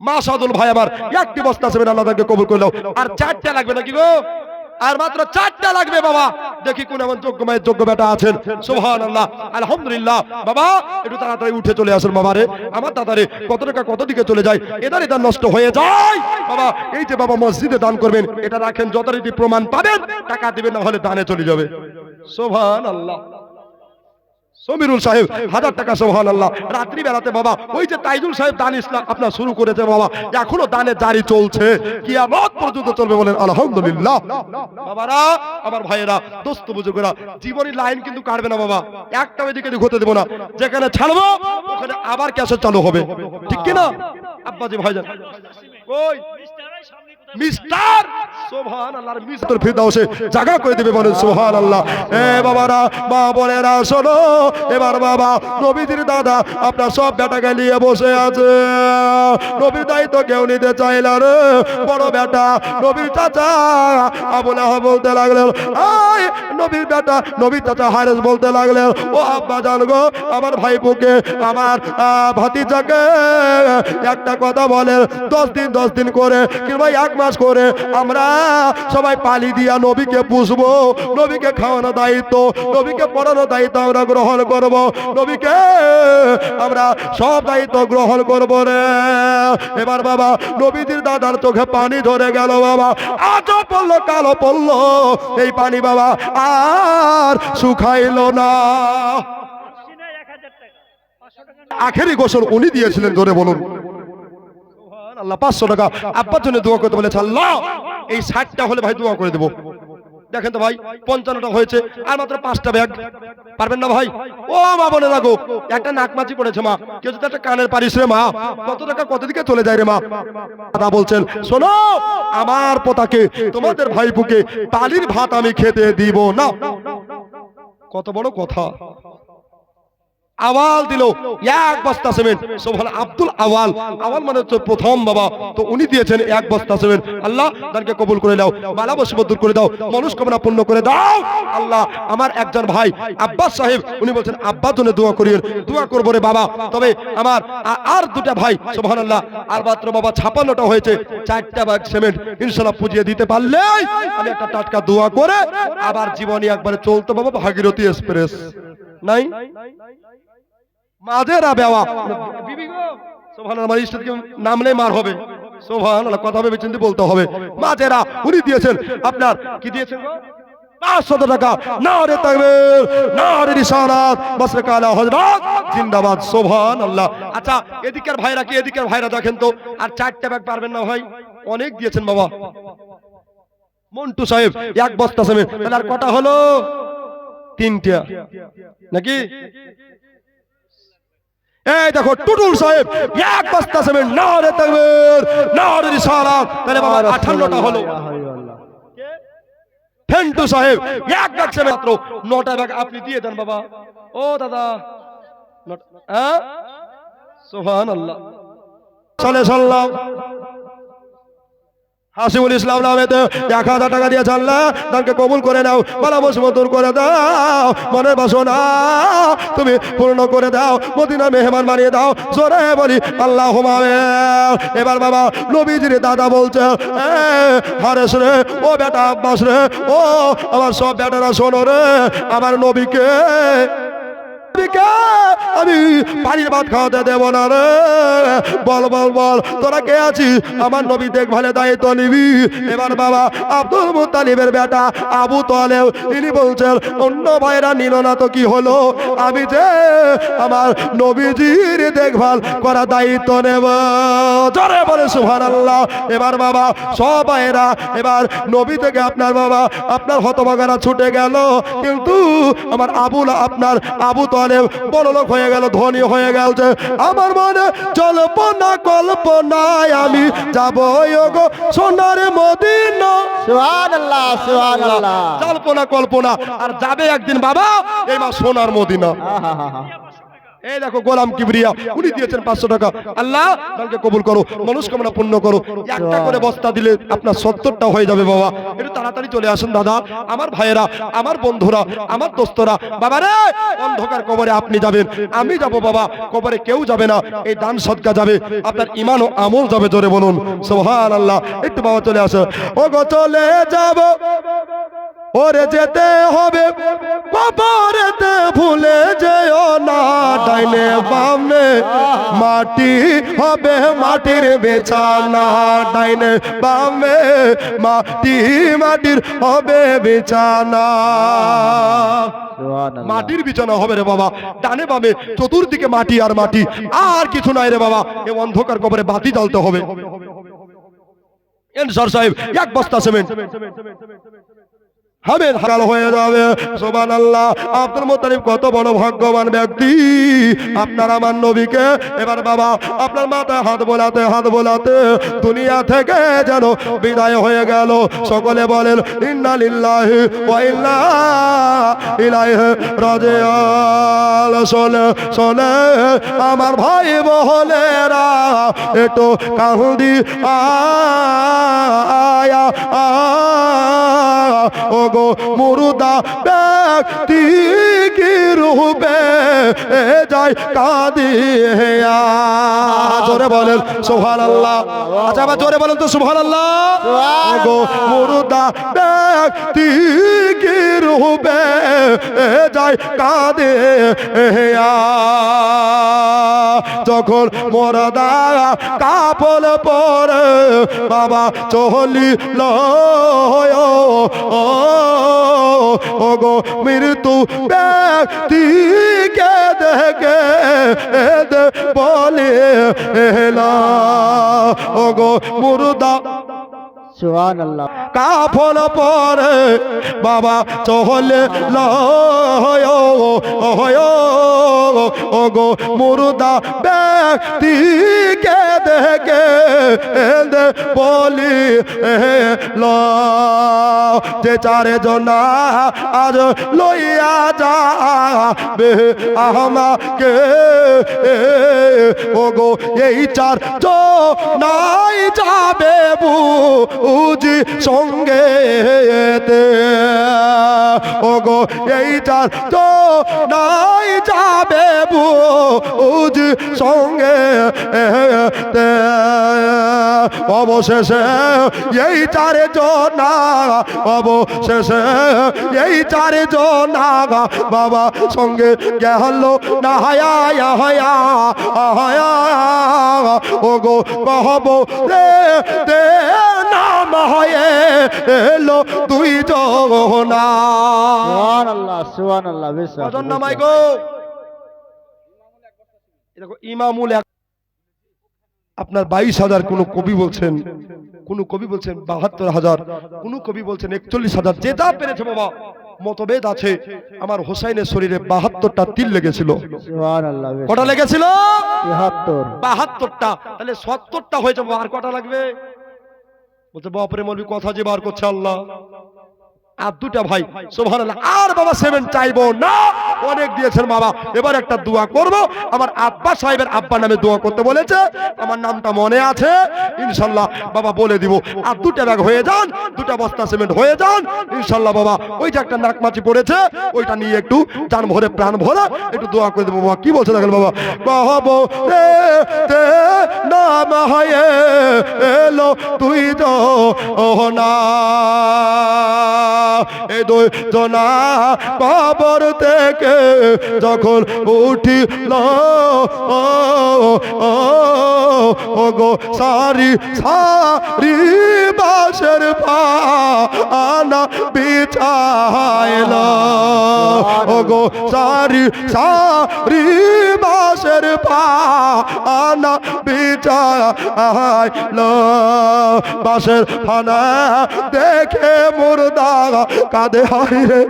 মাসাদুল ভাই আমার একটি বস্তা সেবেন, আল্লাহ তাকে কবুল করে দাও। আর 4টা লাগবে নাকি গো? আর মাত্র 4টা লাগবে বাবা। দেখি কোন এমন যোগ্য মায়ের যোগ্য বেটা আছেন সুবহানাল্লাহ। আলহামদুলিল্লাহ বাবা একটু তাড়াতাড়ি উঠে চলে আসুন বাবা রে। আমার দাদারে কত টাকা কত দিকে চলে যায়, এদার নষ্ট হয়ে যায় বাবা। এই যে বাবা মসজিদে দান করবেন এটা রাখেন, যথারীতি প্রমাণ পাবেন টাকা দিবেন, না হলে দানে চলে যাবে সুবহানাল্লাহ। সমীরুল সাহেব 1000 টাকা সুবহানাল্লাহ। রাত্রি বেলাতে বাবা ওই যে তাইজুল সাহেব দান ইসলাম আপনার শুরু করেছে বাবা, এখনো দানে জারি চলছে, কিয়ামত পর্যন্ত চলবে, বলেন আলহামদুলিল্লাহ। বাবারা আমার ভাইয়েরা দোস্ত বুজুর্গরা, জীবনী লাইন কিন্তু কাটবে না বাবা, একটা এদিকে হতে দেব না। যেখানে ছাড়বো ওখানে আবার ক্যাসেট চালু হবে, ঠিক কি না আব্বাজি ভাইজান? ওই মিস্টার সুবহানাল্লাহর মিস্টার ফিরদাউসে জায়গা করে দিবে, বলেন সুবহানাল্লাহ। এ বাবারা মা বোনেরা শোনো, এবার বাবা নবীজির দাদা আপনার সব বেটাকে নিয়ে বসে আছে। নবীর দায়িত্ব কেউ নিতে চাইল রে। বড় বেটা নবীর চাচা আবু লাহাব বলতে লাগলেন, আয় নবীর বেটা নবীর চাচা হারেস বলতে লাগলেন, ও আব্বা জান গো আমার ভাইপোকে আমার ভাতিজাকে একটা কথা বলেন, 10 দিন করে কিংবা 1 মাস করে আমরা সবাই পালি দিয়া নবীকে পুষবো, নবীকে খাওয়ানো দায়িত্ব, নবীকে পড়ানো দায়িত্ব আমরা গ্রহণ করব, নবীকে আমরা সব দায়িত্ব গ্রহণ করব রে। এবার বাবা নবীজির দাদার চোখে পানি ধরে গেল বাবা, আজও পড়লো কালো পড়লো, এই পানি বাবা আর শুকাইল না। আখেরি গোসল উনি দিয়েছিলেন, ধরে বলুন আল্লাহ। 500 টাকা আব্বার জন্য দোয়া করতে বলেছে, আল্লাহ এই 60টা হলে ভাই দোয়া করে দেবো। দেখেন তো ভাই 55টা হয়েছে, আর মাত্র 5টা ব্যাগ, পারবেন না ভাই? ও মা বলে লাগো একটা নাকমাছি পড়েছে মা, কেউ যদি একটা কানের পারিস রে মা, কত টাকা কত দিকে চলে যায় রে মা। দাদা বলছেন, শোনো আমার পোতাকে তোমাদের ভাইপুকে পালির ভাত আমি খেতে দিব না। কত বড় কথা। আওয়াল দিল 1 বস্তা সিমেন্ট, সুবহান আব্দুল আওয়াল, আওয়াল মানে হচ্ছে প্রথম বাবা, তো উনি দিয়েছেন 1 বস্তা সিমেন্ট। আল্লাহ তাকে কবুল করে দাও, বালা মুসিবত দূর করে দাও, মনস্কামনা পূর্ণ করে দাও আল্লাহ। আমার একজন ভাই আব্বাস সাহেব উনি বলছেন আব্বার জন্য দোয়া করিয়েন, দোয়া করবো রে বাবা। তবে আমার আর 2টা ভাই সুবহানাল্লাহ, আর মাত্র বাবা 56টা হয়েছে, 4টা ব্যাগ সিমেন্ট ইনশাআল্লাহ পুজিয়ে দিতে পারলে আমি একটা টাটকা দোয়া করে আবার জীবনী একবারে চলতে বাবা। ভাগীরথী এক্সপ্রেস নাই মাঝেরা বেওয়া বিবি গো সুবহানাল্লাহ, আমার ইস্টকে নামলে মার হবে সুবহানাল্লাহ, কথা ভেবে চিন্তে বলতে হবে। মাঝেরা উনি দিয়েছেন আপনার কি দিয়েছেন গো 500 টাকা। নারে তাকবীর, নারে রিসালাত, মাসরাক আলা হযরত জিন্দাবাদ সুবহানাল্লাহ। আচ্ছা এদিকের ভাইরা কি, এদিকের ভাইরা দেখেন তো, আর 4টা ব্যাগ পারবেন না ভাই? অনেক দিয়েছেন বাবা। মন্টু সাহেব 1 বস্তা সিমেন্ট, তাহলে আর কটা হলো? 3টা নাকি? এই দেখো টুটুল সাহেব 1 বস্তা সিমেন্ট, নারে তাকবীর, নারে রিসালাত, তাহলে বাবা 58টা হলো। ফেন্টু সাহেব 1 ব্যাগ সিমেন্ট, মাত্র 9টা ব্যাগ আপনি দিয়ে দেন বাবা। ও দাদা হ্যাঁ সুবহানাল্লাহ সাল্লাল্লাহু হাসিবুল ইসলাম নামেতে 1000 টাকা দিয়ে আল্লাহ তাকে কবুল করে নাও, বালা মুসিবত দূর করে দাও, মনের বাসনা তুমি পূর্ণ করে দাও, মদিনা মেহমান বানিয়ে দাও, জোরে বলি আল্লাহুম্মা আমিন। এবার বাবা নবীজির দাদা বলছে, হারেস রে, ও বেটা আব্বাস রে, ও আমার সব বেটারা শোনো রে, আমার নবীকে বাপ্পিকে আমি বাড়ির ভাত খাওয়াতে দেব না রে। বল বল বল তোরা কে আছিস, আমার নবী দেখভালে দায়িত্ব নিবি। এবার বাবা আব্দুল মুত্তালিবের বেটা আবু তালেব ইনি বলছেন অন্য ভাইরা নিল না তো কি হলো, আমি যে আমার নবীজির দেখভাল করা দায়িত্ব নেব। জোরে বলে সুবহানাল্লাহ। এবার বাবা সব ভাইরা এবার নবী থেকে আপনার বাবা আপনার হতভাগারা ছুটে গেল, কিন্তু আমার আপনার আবু তালেব বড়লোক হয়ে গেল, ধনী হয়ে গেল। যে আমার মনে জল্পনা কল্পনায় আমি যাব গো সোনার মদিনা। সুবহানাল্লাহ সুবহানাল্লাহ। জল্পনা কল্পনা আর যাবে একদিন বাবা এই মা সোনার মদিনা। আহা। এই দেখো গোলাম কিবরিয়া উনি দিয়েছেন 500 টাকা। আল্লাহ তাকে কবুল করো, মনস্কামনা পূর্ণ করো। একটা করে বস্তা দিলে আপনার 70টা হয়ে যাবে বাবা। একটু তাড়াতাড়ি চলে আসুন দাদা, আমার ভাইয়েরা, আমার বন্ধুরা, আমার দোস্তরা। বাবা রে অন্ধকার কবরে আপনি যাবেন, আমি যাব বাবা, কবরে কেউ যাবে না। এই দান সদকা যাবে, আপনার ঈমান ও আমল যাবে। জোরে বলুন সুবহানাল্লাহ। একটু বাবা চলে আসো। ও গো চলে যাব ওরে যেতে হবে কবরেতে, ভুলে যেও না ডাইনে বামে মাটি হবে মাটির বিছানা। ডাইনে বামে মাটির হবে বিছানা। সুবহানাল্লাহ। মাটির বিছানা হবে রে বাবা, ডানে বামে চতুর্দিকে মাটি আর মাটি, আর কিছু নাই রে বাবা। এই অন্ধকার কবরে বাতি জ্বালতে হবে। এনসার সাহেব এক বস্তা সিমেন্ট হবে হারাল হয়ে যাবে। সুবহানাল্লাহ। আব্দুল মুত্তালিব কত বড় ভাগ্যবান ব্যক্তি, আপনার আমার নবীকে এবার বাবা আপনার মাথায় হাত বোলাতে দুনিয়া থেকে যেন বিদায় হয়ে গেল। সকলে বলেন ইন্না লিল্লাহি ওয়া ইন্না ইলাইহি রাজিউন। শোনে আমার ভাই বহলেরা একটু কান্দি আয়া ও গো মুর্দা ব্যক্তি কি রূপে যায় কাঁদিয়া। জোরে বলেন সুবহানাল্লাহ। আচ্ছা আবার জোরে বলেন তো সুবহানাল্লাহ। ও গো মুর্দা ব্যক্তি কি রূপে যায় কাঁদিয়া। যখন মুর্দা কাপড় পরে বাবা চলিল ও গো মৃত্যু ব্যক্তিকে দেখে বলে ও গো মুর্দা সুবহানাল্লাহ। কাফন পরে বাবা চহলে ও গো মুর্দা ব্যক্তিকে দেখে বলি যে চারে জনা আজ লইয়া যাবে আমাকে। ও গো এই চার জনাই যাবে বুঝি সঙ্গে। ও গো এই চার জনাই যাবে বুঝি সঙ্গে। অবশেষে এই চারে জনা অবশেষে এই চারে জনা বাবা সঙ্গে গেল না হায়া ও গো কহব রে দে নাম হয়ে এলো দুই জনা। সুবহানাল্লাহ সুবহানাল্লাহ। কজন নামাই গো? দেখো ইমামুল আপনার 22,000, কোন কবি বলছেন 72,000, কোন কবি বলছেন 41,000। যে যা পেরেছে বাবা, মতভেদ আছে। আমার হোসাইনের শরীরে 72টা তীর লেগেছিল। সুবহানাল্লাহ। কটা লেগেছিল? 72। তাহলে 70টা হয়েছে। আর কটা লাগবে? বলছে বাপরে মৌলবি কথা যে বার করছে আল্লাহ। আর দুটা ভাই সুবহানাল্লাহ। আর বাবা 7 চাইবো না, অনেক দিয়েছেন বাবা। এবার একটা দোয়া করব। আমার আব্বা সাহেবের আব্বা নামে দোয়া করতে বলেছে, আমার নামটা মনে আছে ইনশাআল্লাহ বাবা বলে দিব। আর দুটা ব্যাগ হয়ে যান, দুটা বস্তা সিমেন্ট হয়ে যান ইনশাআল্লাহ বাবা। ওই যে একটা নাকমাছি পড়েছে ওইটা নিয়ে একটু জান ভরে প্রাণ ভরে একটু দোয়া করে দেবো বাবা। কি বলছে দেখেন বাবা, কহবো রে নাম হয়ে এলো তুই জনা, এই দুই জনা কবর থেকে যখন উঠিল ও গো সারি সারি বাসের পানা বিছাইল, ও গো সারি সারি বাসের পানা বিছাইল, বাসের ফানা দেখে মুর্দা কাঁদে হায় রে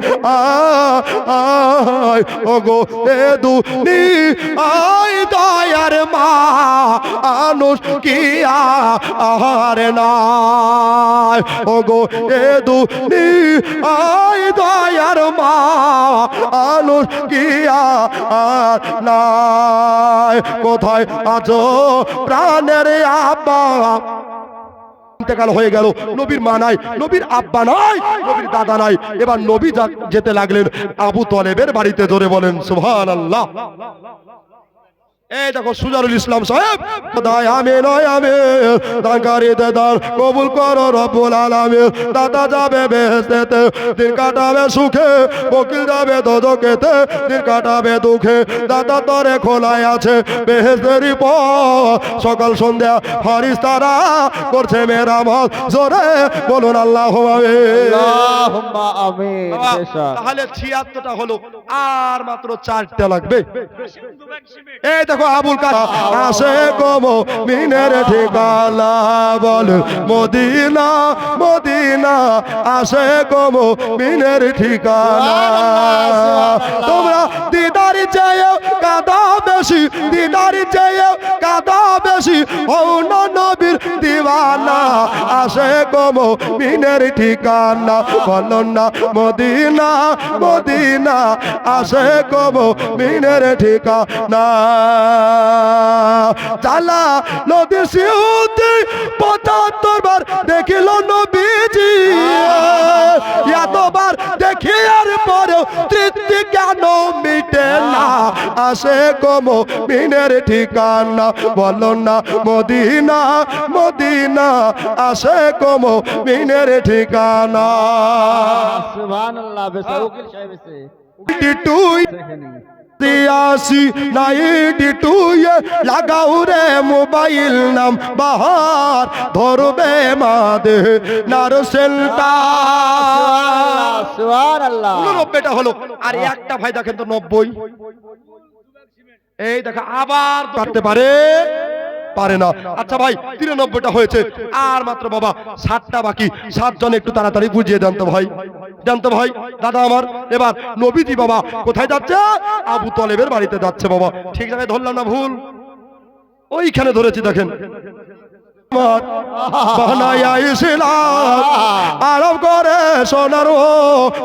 আয়, ও গো এ দুনিয়ায় দয়ার মানুষ কি আর নাই, ও গো এ দুনিয়ায় দয়ার মানুষ কি আর নাই, কোথায় আছো প্রাণের আব্বা, ইন্তেকাল হয়ে গেল, নবীর মা নাই, নবীর আব্বা নাই, নবীর দাদা নাই, এবার নবী যেতে লাগলেন আবু তলেবের বাড়িতে, জোরে বলেন সুবহানাল্লাহ। এই দেখো সুজারুল ইসলাম সাহেব, খোদায় আমি নয় আমি দানকারীতে দান কবুল করো রব্বুল আলামিন, দাদা যাবে বেহেশতেতে দিন কাটাবে সুখে, বকিল যাবে দোজখেতে দিন কাটাবে দুঃখে, দাদা তরে খোলাই আছে বেহেশতেরই পথ, সকাল সন্ধ্যা ফেরেশতারা করছে মেরামত, জোরে বলুন আল্লাহু আমিন। আল্লাহুম্মা আমিন। তাহলে ৭৬টা হলো, আর মাত্র 4টা লাগবে। এই দেখো আবুল কালাম আসে গো মিনের ঠিকানা বল মদিনা, মদিনা আসে গো মিনের ঠিকানা, তোমরা দিদার চেয়েও কাঁদা বেশি, দিদার চেয়েও কাঁদা বেশি, হও না নবীর দিওয়ানা, আসে গো মিনের ঠিকানা বলো না মদিনা, মদিনা আসে গো মিনের ঠিকানা, চালা নদী সিউতি ৭৫ বার দেখিল নবীজি, এতবার দেখি আর পরেও তৃপ্তি কেন মিটে না, আসে গো মিনের ঠিকানা বলো না মদিনা, মদিনা আসে গো মিনের ঠিকানা। সুবহানাল্লাহ। বেচারা উকিল সাহেব এসে 82 লাগাও রে মোবাইল নাম বাহার ধরবে মাদে নারসেলটা, সুবহানাল্লাহ। 89টা হলো, আর একটা ভাই দেখেন তো 90, এই দেখা আবার কাটতে পারে পারে না। আচ্ছা ভাই 93টা হয়েছে, আর মাত্র বাবা 7টা বাকি, 7 জন একটু তাড়াতাড়ি বুঝিয়ে দেন তো ভাই, জানতো ভাই দাদা আমার। এবার নবীজি বাবা কোথায় যাচ্ছে? আবু তলেবের বাড়িতে যাচ্ছে বাবা। ঠিক জায়গায় ধরলাম না ভুল? ওইখানে ধরেছি দেখেন। বানায়া ইসলাম আরব করে সোনার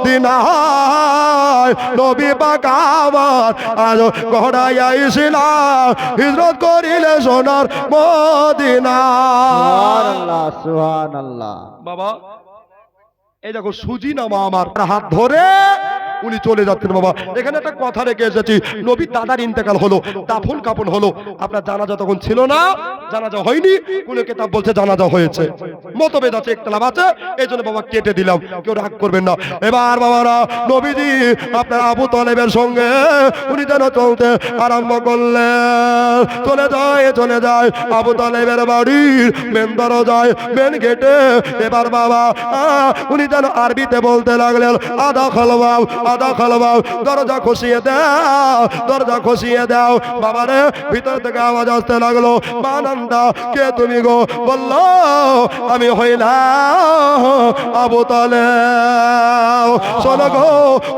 দিনায়, নবী পাক আমার আজ গড়াইয়া ইসলাম হিজরত করিলে সোনার মদিনা। সুবহানাল্লাহ, সুবহানাল্লাহ। বাবা এই দেখো সুজি নামা আমার হাত ধরে উনি চলে যাচ্ছেন বাবা। এখানে একটা কথা রেখে এসেছি, নবীর দাদার ইন্তেকাল হলো, দাফন কাফন হলো, আপনার জানাজা তখন ছিল না, জানাজা হয়নি, কোন কিতাব বলছে জানাজা হয়েছে, মতভেদ আছে, ইখতিলাফ আছে, এই জন্য বাবা কেটে দিলাম, কেউ রাগ করবেন না। এবার বাবারা নবীজি আপনার আবু তলেবের সঙ্গে উনি যেন চলতে আরম্ভ করলেন, চলে যায় চলে যায় আবু তলেবের বাড়ির মেন দরজায়, মেন গেটে। এবার বাবা উনি যেন আরবিতে বলতে লাগলেন, আদা খলবাও আদা খলবাও, দরজা খসিয়ে দাও দরজা খসিয়ে দাও। বাবারে ভিতর থেকে আওয়াজ আসতে লাগলো, মানন্দা কে তুমি গো? বলল আমি হইলাম আবু তালেব। শোনো গো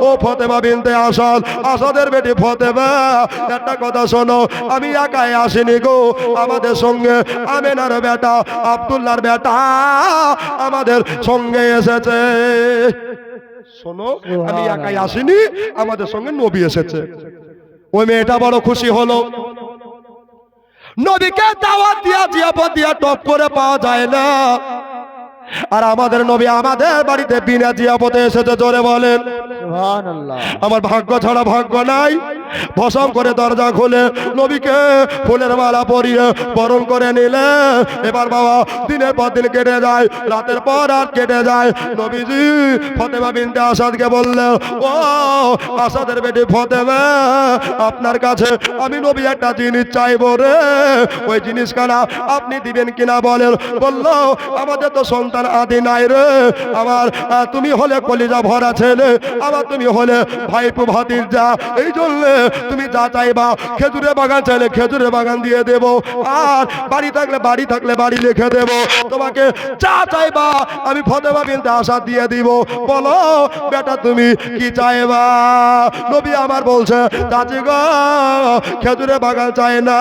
ও ফতেমা বিনতে আসাদ, আসাদের বেটি ফতেমা, একটা কথা শোনো, আমি একাই আসিনি গো, আমাদের সঙ্গে আমেনার বেটা আব্দুল্লাহর বেটা আমাদের সঙ্গে এসেছে। শোনো আমি একাই আসিনি, আমাদের সঙ্গে নবী এসেছে। ওই মেয়েটা বড় খুশি হলো। নবীকে দাওয়াত দিয়া জিয়াফত দিয়া টপ করে পাওয়া যায় না, আর আমাদের নবী আমাদের বাড়িতে বিনা জিয়াফতে এসেছে। জোরে বলেন সুবহানাল্লাহ। আমার ভাগ্য ছাড়া ভাগ্য নাই, ভসম করে দরজা খুলে নবীকে ফুলের মালা পরিয়ে বরণ করে নিলে। এবার বাবা দিনের পর দিন কেটে যায়, রাতের পর রাত কেটে যায়। নবীজি ফাতেমা বিনতে আসাদকে বললেন, ও আসাদের বেটি ফাতেমা, আপনার কাছে আমি নবী একটা জিনিস চাইবো রে, ওই জিনিস কানা আপনি দিবেন কিনা বলেন। বললো, আমাদের তো সন্তান আদি নাই রে, আমার তুমি হলে কলিজা ভরা ছেলে, আবার তুমি হলে ভাইপো ভাতিজা, এই জন্য তুমি যা চাইবা, খেজুরের বাগান চাইলে খেজুরের বাগান দিয়ে দেব, আর বাড়ি থাকলে বাড়ি লিখে দেব, তোমাকে যা চাইবা আমি ফাতেমা বিনতে আসাদ দিয়ে দিব। বলো বেটা তুমি কি চাইবা? নবী আমার বলছে, চাচি গো খেজুরের বাগান চাই না,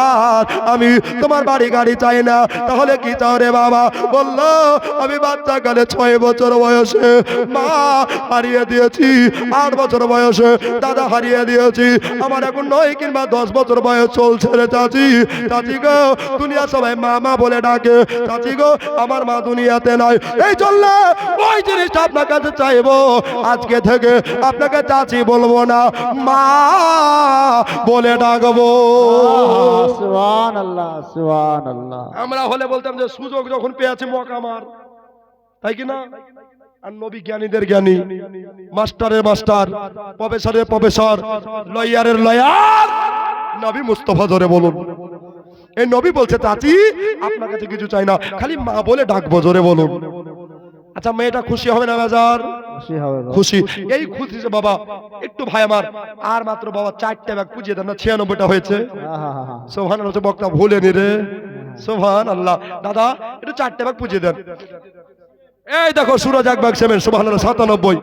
আর আমি তোমার বাড়ি গাড়ি চাই না। তাহলে কি চাও রে বাবা? বললো, আমি বাচ্চা কালে 6 বছর বয়সে মা হারিয়ে দিয়েছি, 8 বছর বয়সে দাদা হারিয়ে দিয়েছি, আমার এখন 9 কিংবা 10 বছর বয়স চলছে রে চাচি। চাচি গো দুনিয়া সবাই মা মা বলে ডাকে, চাচি গো আমার মা দুনিয়াতে নাই, এই জন্য ওই জিনিসটা আপনার কাছে চাইবো। আজকে থেকে আপনাকে চাচি বলবো না, মা বলে ডাকবো। সুবহানাল্লাহ সুবহানাল্লাহ। আমরা হলে বলতাম যে সুযোগ যখন পেয়েছে মকা মার, তাই কি না? আর নবী জ্ঞানীদের জ্ঞানী, মাস্টারের মাস্টার, প্রফেসরের প্রফেসর, লয়ারের লয়ার, নবী মুস্তাফা জোরে বলুন। এই নবী বলছে, চাচি আপনার কাছে কিছু চাই না, খালি মা বলে ডাকবো, জোরে বলুন। আচ্ছা মেয়েটা খুশি হবে না বাজার? খুশি হবে বাবা। খুশি। এই খুশি যে বাবা একটু ভাই আমার আর মাত্র বাবা 4টা ব্যাগ পুজিয়ে দেন না, 96টা হয়েছে। আহা। সোহান হচ্ছে বক্তা ভুলেনি রে, সোহান আল্লাহ। দাদা একটু 4টা ব্যাগ পুজিয়ে দেন। এই দেখো সুরজ এক ব্যাগ সেমেন্ট, সুবহানাল্লাহ 97।